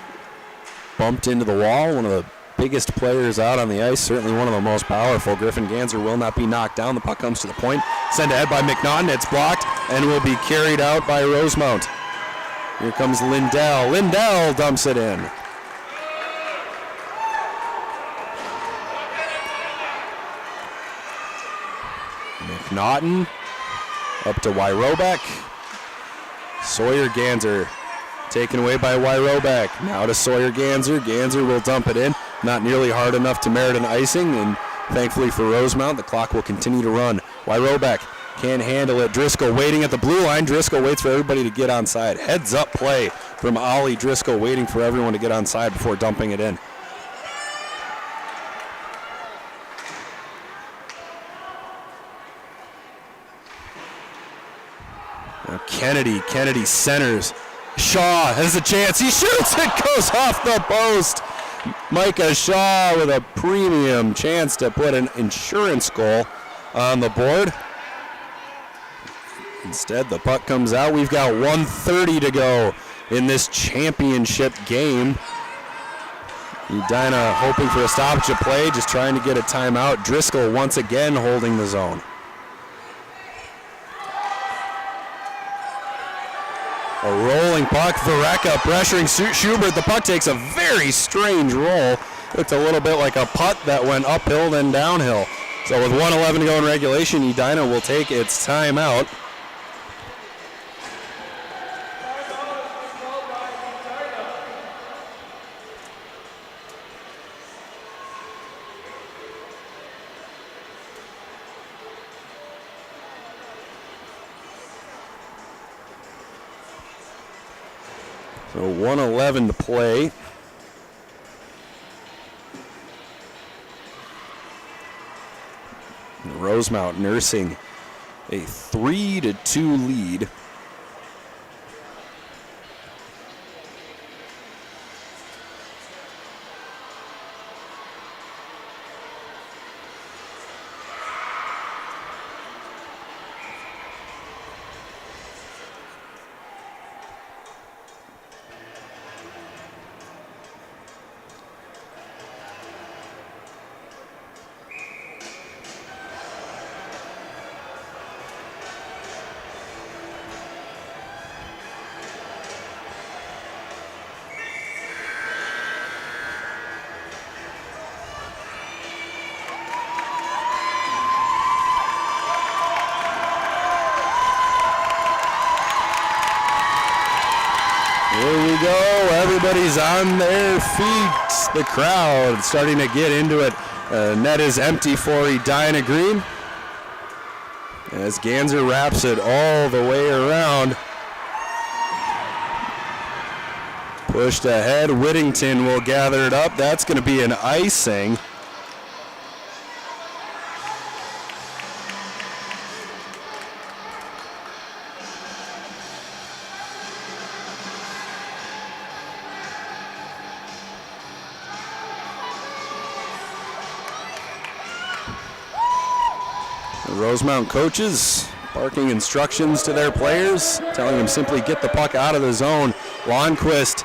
bumped into the wall. One of the biggest players out on the ice, certainly one of the most powerful. Griffin Ganser will not be knocked down. The puck comes to the point. Sent ahead by McNaughton. It's blocked and will be carried out by Rosemount. Here comes Lindell. Lindell dumps it in. McNaughton up to Wyrobek. Sawyer Ganser taken away by Wyrobek. Now to Sawyer Ganser. Ganser will dump it in. Not nearly hard enough to merit an icing, and thankfully for Rosemount, the clock will continue to run. Wyrobek can't handle it. Driscoll waiting at the blue line. Driscoll waits for everybody to get on side. Heads up play from Ollie Driscoll, waiting for everyone to get on side before dumping it in. Now Kennedy centers. Shaw has a chance. He shoots. It goes off the post. Micah Shaw with a premium chance to put an insurance goal on the board. Instead, the puck comes out. We've got 1:30 to go in this championship game. Edina hoping for a stoppage of play, just trying to get a timeout. Driscoll once again holding the zone. A rolling puck, Vareka pressuring Schubert. The puck takes a very strange roll. Looked a little bit like a putt that went uphill then downhill. So with 1:11 to go in regulation, Edina will take its timeout. So 1:11 to play. Rosemount nursing a 3-2 lead. Here we go. Everybody's on their feet. The crowd starting to get into it. Net is empty for Edina Green as Ganser wraps it all the way around. Pushed ahead. Whittington will gather it up. That's going to be an icing. The Rosemount coaches barking instructions to their players, telling them simply get the puck out of the zone. Lundqvist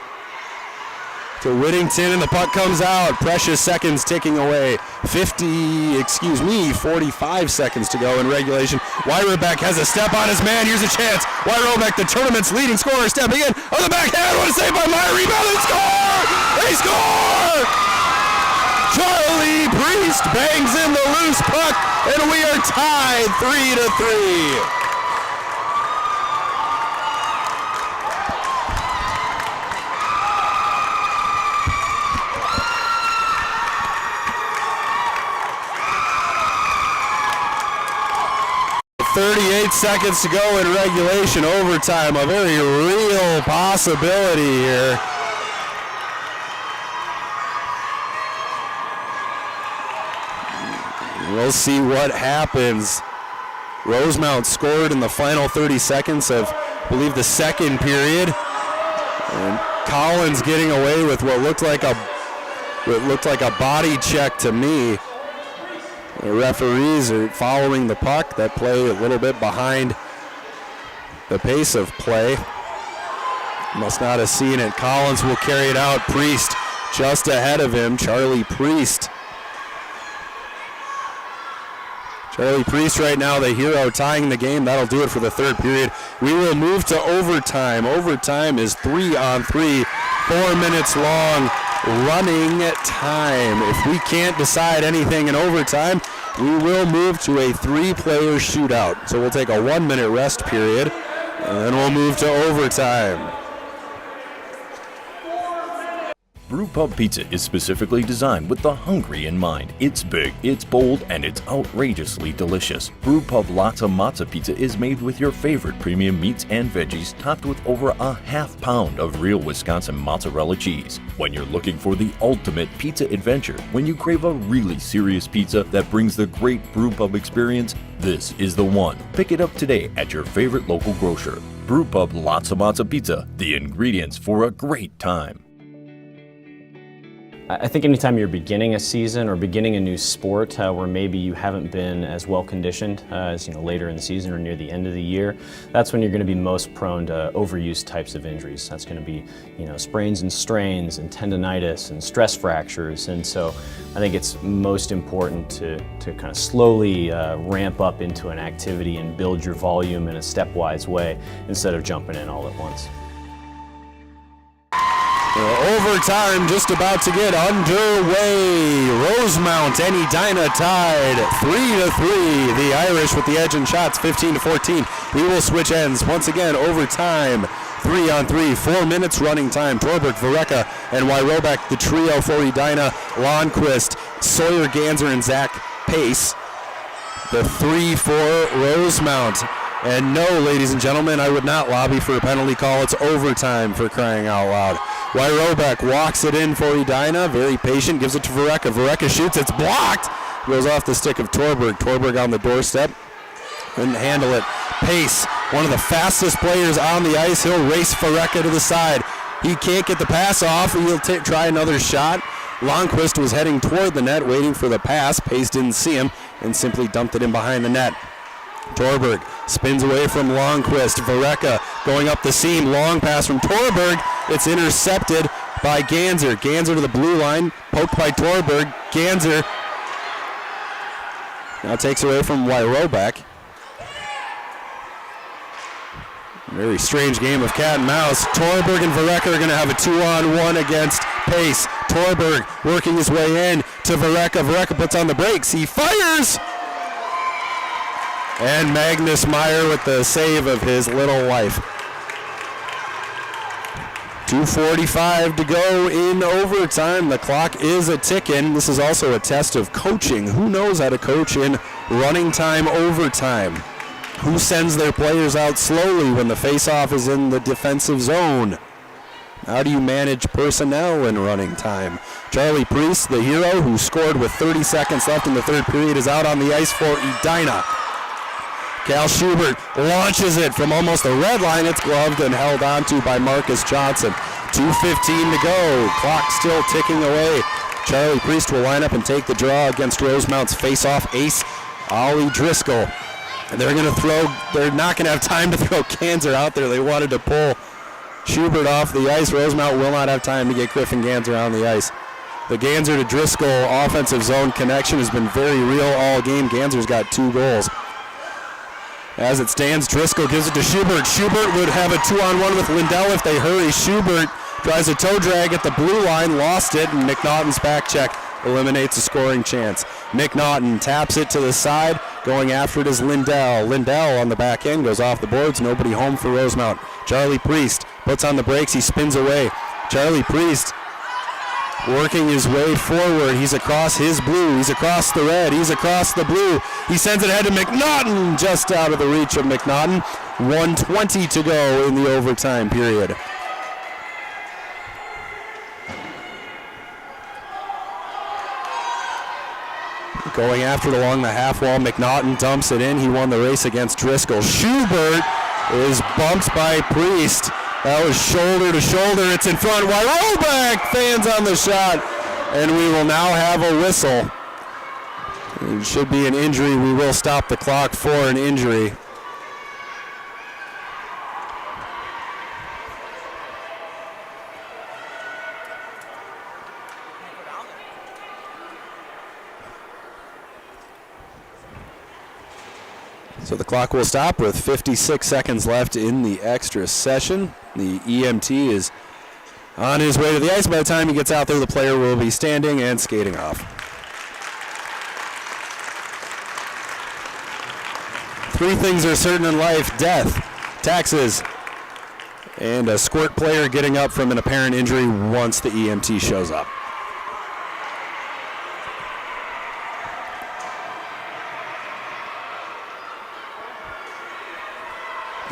to Whittington, and the puck comes out. Precious seconds ticking away. 45 seconds to go in regulation. Wyrobeck has a step on his man. Here's a chance. Wyrobeck, the tournament's leading scorer, stepping in on the backhand. What a save by Meyer. Rebound and score! They score! Charlie Priest bangs in the loose puck, and we are tied 3-3. Seconds to go in regulation. Overtime, a very real possibility here. We'll see what happens. Rosemount scored in the final 30 seconds of, I believe, the second period. And Collins getting away with what looked like a body check to me. The referees are following the puck. That play a little bit behind the pace of play. Must not have seen it. Collins will carry it out. Priest just ahead of him. Charlie Priest right now, the hero, tying the game. That'll do it for the third period. We will move to overtime. Overtime is 3-on-3, 4 minutes long. Running time. If we can't decide anything in overtime, we will move to a 3-player shootout. So we'll take a 1-minute rest period, and then we'll move to overtime. Brewpub Pizza is specifically designed with the hungry in mind. It's big, it's bold, and it's outrageously delicious. Brewpub Lotta Matza Pizza is made with your favorite premium meats and veggies, topped with over a half pound of real Wisconsin mozzarella cheese. When you're looking for the ultimate pizza adventure, when you crave a really serious pizza that brings the great Brewpub experience, this is the one. Pick it up today at your favorite local grocer. Brewpub Lotta Matza Pizza, the ingredients for a great time. I think anytime you're beginning a season or beginning a new sport where maybe you haven't been as well conditioned as later in the season or near the end of the year, that's when you're going to be most prone to overuse types of injuries. That's going to be sprains and strains and tendonitis and stress fractures. And so I think it's most important to kind of slowly ramp up into an activity and build your volume in a stepwise way instead of jumping in all at once. Overtime just about to get underway. Rosemount and Edina tied 3-3. The Irish with the edge in shots, 15-14. We will switch ends once again. Overtime, 3-on-3, 4 minutes running time. Torberg, Vareka, and Wyrobeck, the trio for Edina. Lundqvist, Sawyer, Ganser, and Zach Pace. The 3 for Rosemount. And no, ladies and gentlemen, I would not lobby for a penalty call. It's overtime, for crying out loud. Wyrobeck walks it in for Edina, very patient, gives it to Vareka. Vareka shoots, it's blocked. Goes off the stick of Torberg. Torberg on the doorstep. Couldn't handle it. Pace, one of the fastest players on the ice. He'll race Vareka to the side. He can't get the pass off. He'll try another shot. Lundqvist was heading toward the net, waiting for the pass. Pace didn't see him and simply dumped it in behind the net. Torberg spins away from Lundqvist. Vareka going up the seam. Long pass from Torberg. It's intercepted by Ganser. Ganser to the blue line. Poked by Torberg. Ganser now takes away from Wyrobeck. Very strange game of cat and mouse. Torberg and Vareka are going to have a 2-on-1 against Pace. Torberg working his way in to Vareka. Vareka puts on the brakes. He fires! And Magnus Meyer with the save of his little life. 2:45 to go in overtime. The clock is a ticking. This is also a test of coaching. Who knows how to coach in running time overtime? Who sends their players out slowly when the faceoff is in the defensive zone? How do you manage personnel in running time? Charlie Priest, the hero who scored with 30 seconds left in the third period, is out on the ice for Edina. Cal Schubert launches it from almost the red line. It's gloved and held onto by Marcus Johnson. 2:15 to go. Clock still ticking away. Charlie Priest will line up and take the draw against Rosemount's face-off ace, Ollie Driscoll. And they're not going to have time to throw Ganser out there. They wanted to pull Schubert off the ice. Rosemount will not have time to get Griffin Ganser on the ice. The Ganser to Driscoll offensive zone connection has been very real all game. Ganser's got 2 goals. As it stands, Driscoll gives it to Schubert. Schubert would have a 2-on-1 with Lindell if they hurry. Schubert tries a toe drag at the blue line, lost it, and McNaughton's back check eliminates a scoring chance. McNaughton taps it to the side. Going after it is Lindell. Lindell on the back end goes off the boards. Nobody home for Rosemount. Charlie Priest puts on the brakes. He spins away. Charlie Priest working his way forward. He's across his blue. He's across the red. He's across the blue. He sends it ahead to McNaughton, just out of the reach of McNaughton. 1:20 to go in the overtime period. Going after it along the half wall, McNaughton dumps it in. He won the race against Driscoll. Schubert is bumped by Priest. That was shoulder to shoulder. It's in front. Rollback fans on the shot. And we will now have a whistle. It should be an injury. We will stop the clock for an injury. So the clock will stop with 56 seconds left in the extra session. The EMT is on his way to the ice. By the time he gets out there, the player will be standing and skating off. 3 things are certain in life: death, taxes, and a squirt player getting up from an apparent injury once the EMT shows up.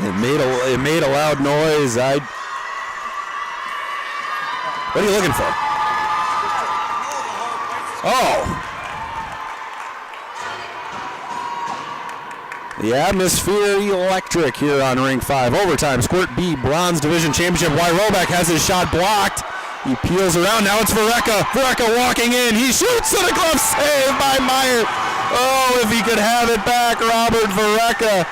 It made a loud noise. What are you looking for? Oh. The atmosphere electric here on Rink 5. Overtime, Squirt B, Bronze Division Championship. Roback has his shot blocked. He peels around. Now it's Verrecka. Verrecka walking in. He shoots and a glove save by Meyer. Oh, if he could have it back, Robert Verrecka.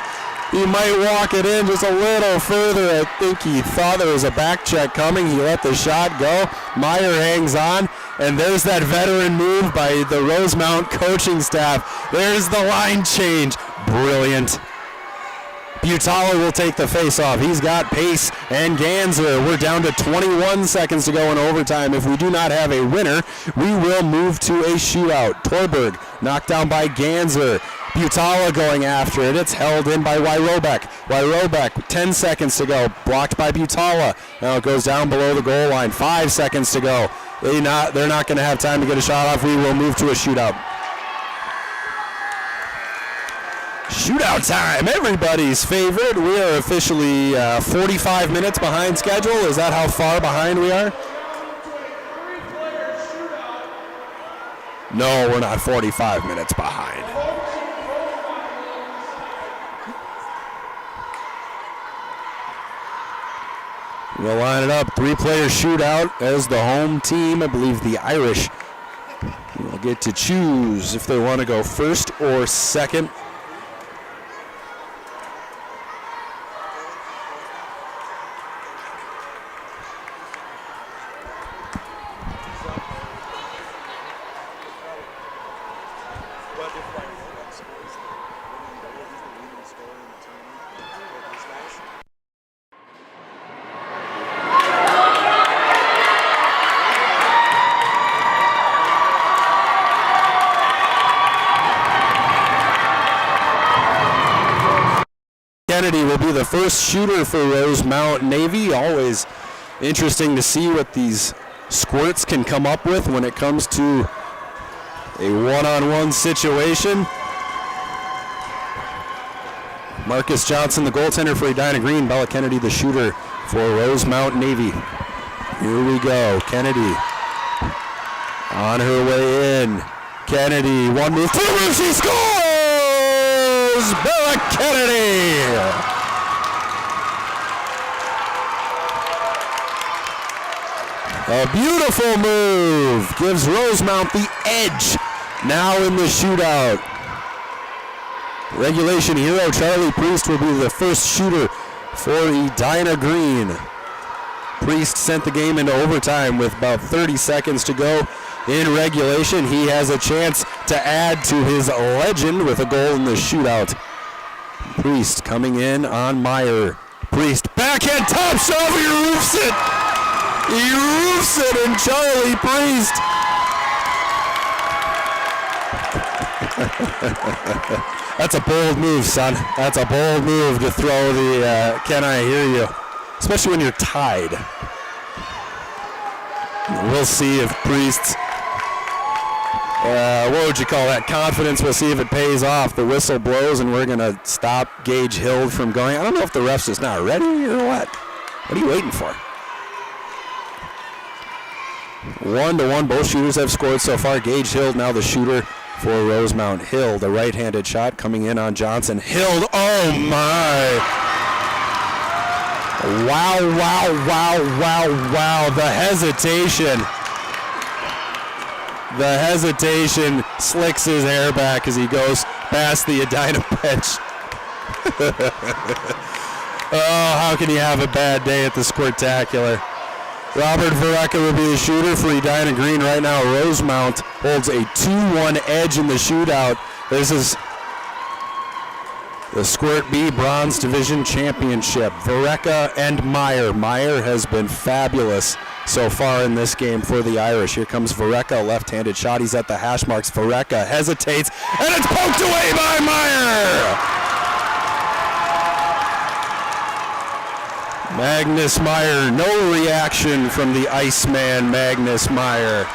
He might walk it in just a little further. I think he thought there was a back check coming. He let the shot go. Meyer hangs on, and there's that veteran move by the Rosemount coaching staff. There's the line change. Brilliant. Butala will take the face-off. He's got pace and Ganser. We're down to 21 seconds to go in overtime. If we do not have a winner, we will move to a shootout. Torberg knocked down by Ganser. Butala going after it. It's held in by Roback. Roback, 10 seconds to go. Blocked by Butala. Now it goes down below the goal line. 5 seconds to go. They're not going to have time to get a shot off. We will move to a shootout. Shootout time, everybody's favorite. We are officially 45 minutes behind schedule. Is that how far behind we are? No, we're not 45 minutes behind. We'll line it up. 3-player shootout as the home team. I believe the Irish will get to choose if they want to go first or second. Kennedy will be the first shooter for Rosemount Navy. Always Interesting to see what these squirts can come up with when it comes to a one-on-one situation. Marcus Johnson, the goaltender for Edina Green. Bella Kennedy, the shooter for Rosemount Navy. Here we go. Kennedy on her way in. Kennedy, one move, two moves, she scores! Bella Kennedy! A beautiful move gives Rosemount the edge now in the shootout. Regulation hero Charlie Priest will be the first shooter for Edina Green. Priest sent the game into overtime with about 30 seconds to go in regulation. He has a chance to add to his legend with a goal in the shootout. Priest coming in on Meyer. Priest backhand top shot, he roofs it! He roofs it, and Charlie Priest. That's a bold move, son. That's a bold move to throw the can I hear you? Especially when you're tied. We'll see if Priest's, what would you call that, confidence, we'll see if it pays off. The whistle blows, and we're going to stop Gage Hild from going. I don't know if the ref's just not ready or what. What are you waiting for? 1-1, both shooters have scored so far. Gage Hild now the shooter for Rosemount. Hild, a right-handed shot coming in on Johnson. Hild, oh my! Wow, wow, wow, wow, wow. The hesitation. The hesitation slicks his hair back as he goes past the Edina bench. Oh, how can you have a bad day at the Squirtacular? Robert Verrecka will be the shooter for Edina Green right now. Rosemount holds a 2-1 edge in the shootout. This is the Squirt B Bronze Division Championship. Verrecka and Meyer. Meyer has been fabulous so far in this game for the Irish. Here comes Verrecka, left-handed shot. He's at the hash marks. Verrecka hesitates, and it's poked away by Meyer. Magnus Meyer, no reaction from the Iceman, Magnus Meyer.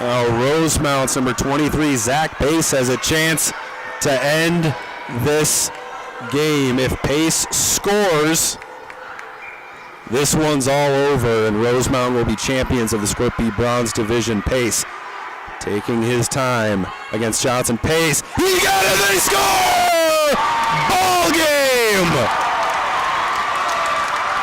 Rosemount's number 23, Zach Pace, has a chance to end this game. If Pace scores, this one's all over, and Rosemount will be champions of the Squirt B Bronze Division. Pace taking his time against Johnson. Pace, he got it, they score! Ball game!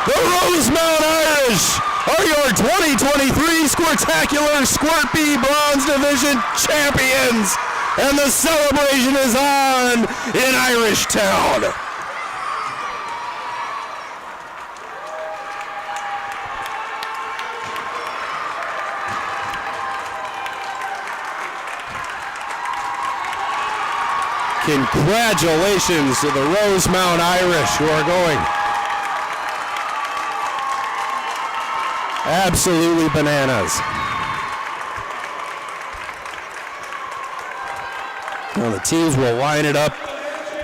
The Rosemount Irish are your 2023 Squirtacular Squirt B Bronze Division champions, and the celebration is on in Irish Town. Congratulations to the Rosemount Irish, who are going absolutely bananas. Now the teams will line it up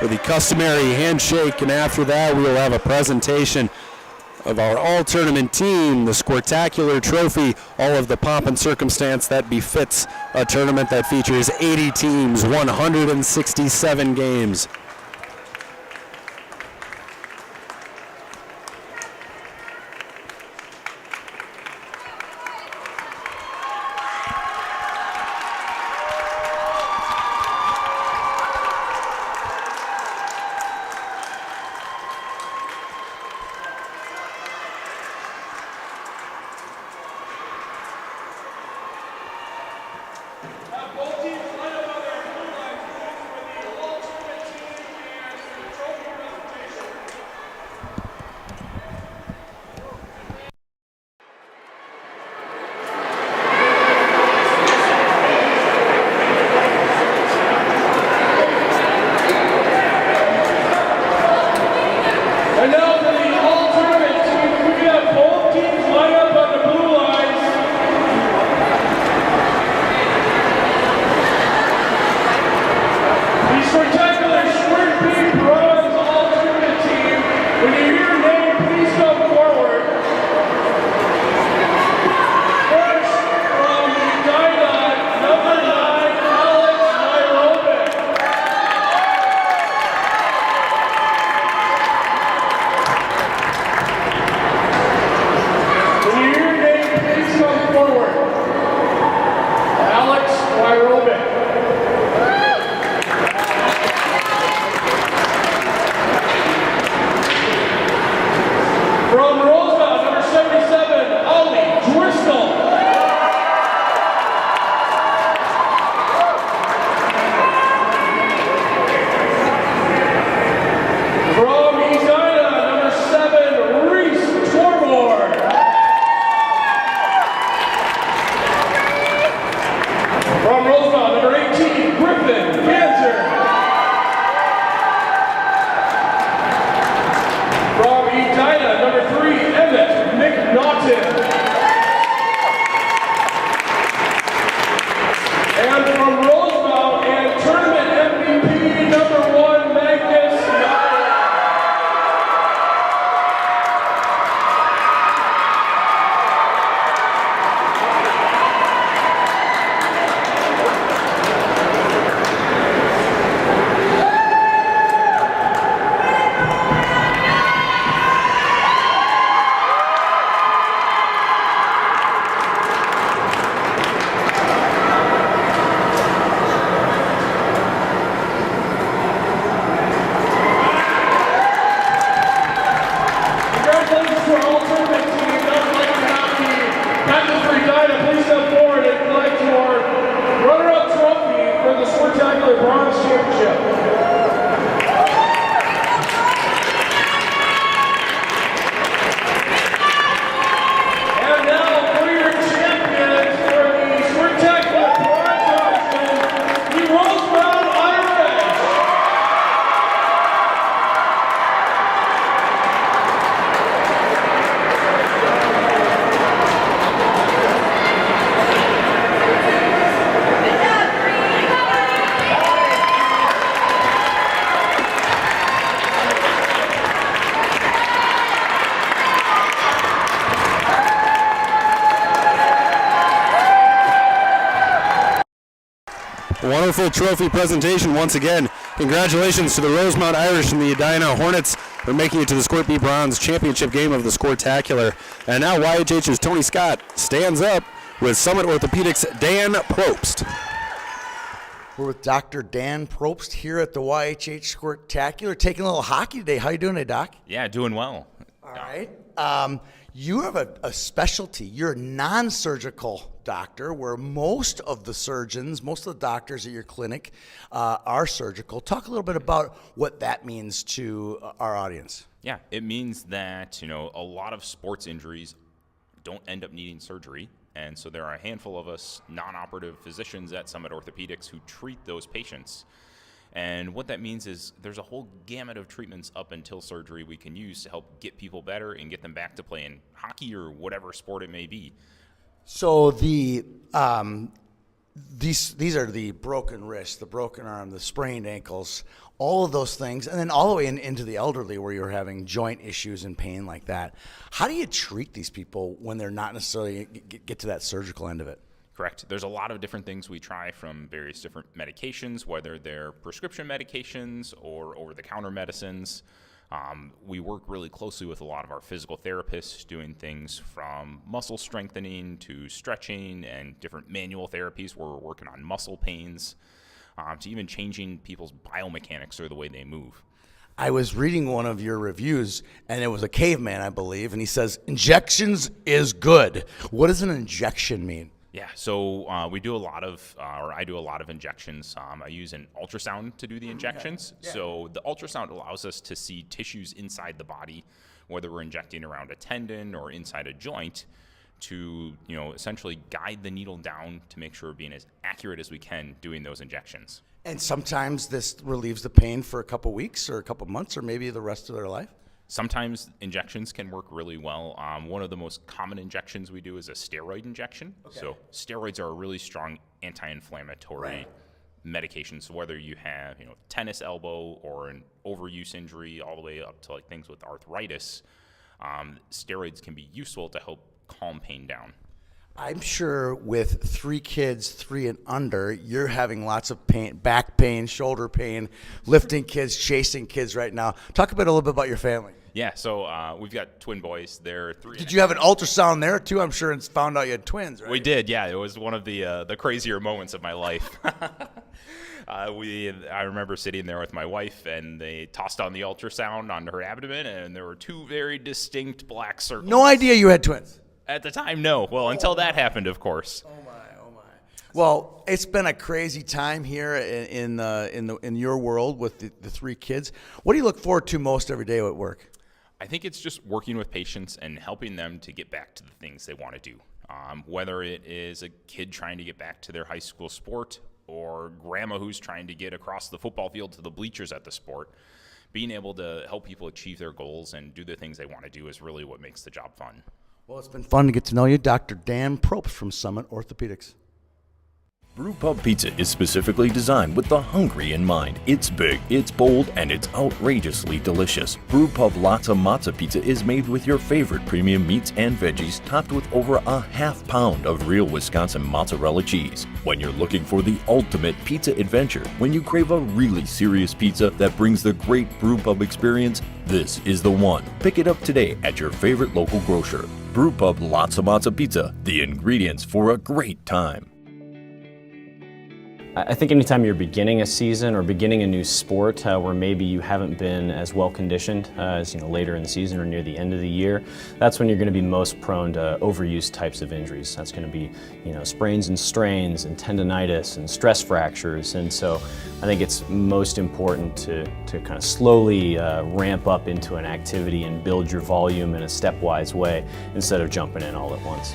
for the customary handshake, and after that we will have a presentation of our all-tournament team, the Squirtacular Trophy, all of the pomp and circumstance that befits a tournament that features 80 teams, 167 games. Washington. And from Rosemount and tournament MVP number 1, Magnus Meyer. Congratulations to our all tournament team. Now I'd like to have the Magnus for Edina please step forward and collect your runner-up trophy for the Squirtacular Bronze Championship. And now for your champions for the Squirtacular Bronze Auction, the Rosemount Irish. Wonderful trophy presentation once again. Congratulations to the Rosemount Irish and the Edina Hornets for making it to the Squirt B Bronze Championship game of the Squirtacular. And now YHH's Tony Scott stands up with Summit Orthopedics' Dan Probst. We're with Dr. Dan Probst here at the YHH Squirtacular, taking a little hockey today. How you doing today, Doc? Yeah, doing well. All right. You have a specialty. You're a non-surgical doctor, where most of the surgeons, most of the doctors at your clinic are surgical. Talk a little bit about what that means to our audience. Yeah, it means that, a lot of sports injuries don't end up needing surgery. And so there are a handful of us non-operative physicians at Summit Orthopedics who treat those patients. And what that means is there's a whole gamut of treatments up until surgery we can use to help get people better and get them back to playing hockey or whatever sport it may be. So these are the broken wrist, the broken arm, the sprained ankles, all of those things, and then all the way into the elderly where you're having joint issues and pain like that. How do you treat these people when they're not necessarily get to that surgical end of it? Correct. There's a lot of different things we try, from various different medications, whether they're prescription medications or over-the-counter medicines. We work really closely with a lot of our physical therapists, doing things from muscle strengthening to stretching and different manual therapies where we're working on muscle pains, to even changing people's biomechanics or the way they move. I was reading one of your reviews, and it was a caveman, I believe, and he says, injections is good. What does an injection mean? Yeah, so we do a lot of, or I do a lot of injections. I use an ultrasound to do the injections. Okay. Yeah. So the ultrasound allows us to see tissues inside the body, whether we're injecting around a tendon or inside a joint, to essentially guide the needle down to make sure we're being as accurate as we can doing those injections. And sometimes this relieves the pain for a couple weeks or a couple months or maybe the rest of their life? Sometimes injections can work really well. One of the most common injections we do is a steroid injection. Okay. So steroids are a really strong anti-inflammatory medication. So whether you have tennis elbow or an overuse injury all the way up to like things with arthritis, steroids can be useful to help calm pain down. I'm sure with 3 kids, 3 and under, you're having lots of pain, back pain, shoulder pain, lifting kids, chasing kids right now. Talk a little bit about your family. Yeah, so we've got twin boys. They're 3. Did you have an ultrasound there too? I'm sure, and found out you had twins, right? We did, yeah. It was one of the crazier moments of my life. I remember sitting there with my wife, and they tossed on the ultrasound on her abdomen, and there were 2 very distinct black circles. No idea you had twins. At the time, no. Well, until that happened, of course. Oh my. Well, it's been a crazy time here in your world with the 3 kids. What do you look forward to most every day at work? I think it's just working with patients and helping them to get back to the things they want to do. Whether it is a kid trying to get back to their high school sport, or grandma who's trying to get across the football field to the bleachers at the sport, being able to help people achieve their goals and do the things they want to do is really what makes the job fun. Well, it's been fun to get to know you, Dr. Dan Probst from Summit Orthopedics. Brewpub Pizza is specifically designed with the hungry in mind. It's big, it's bold, and it's outrageously delicious. Brewpub Lotta Matza Pizza is made with your favorite premium meats and veggies, topped with over a half pound of real Wisconsin mozzarella cheese. When you're looking for the ultimate pizza adventure, when you crave a really serious pizza that brings the great Brewpub experience, this is the one. Pick it up today at your favorite local grocer. Brewpub Lotta Matza Pizza, the ingredients for a great time. I think anytime you're beginning a season or beginning a new sport where maybe you haven't been as well conditioned as later in the season or near the end of the year, that's when you're going to be most prone to overuse types of injuries. That's going to be sprains and strains and tendonitis and stress fractures. And so I think it's most important to kind of slowly ramp up into an activity and build your volume in a stepwise way instead of jumping in all at once.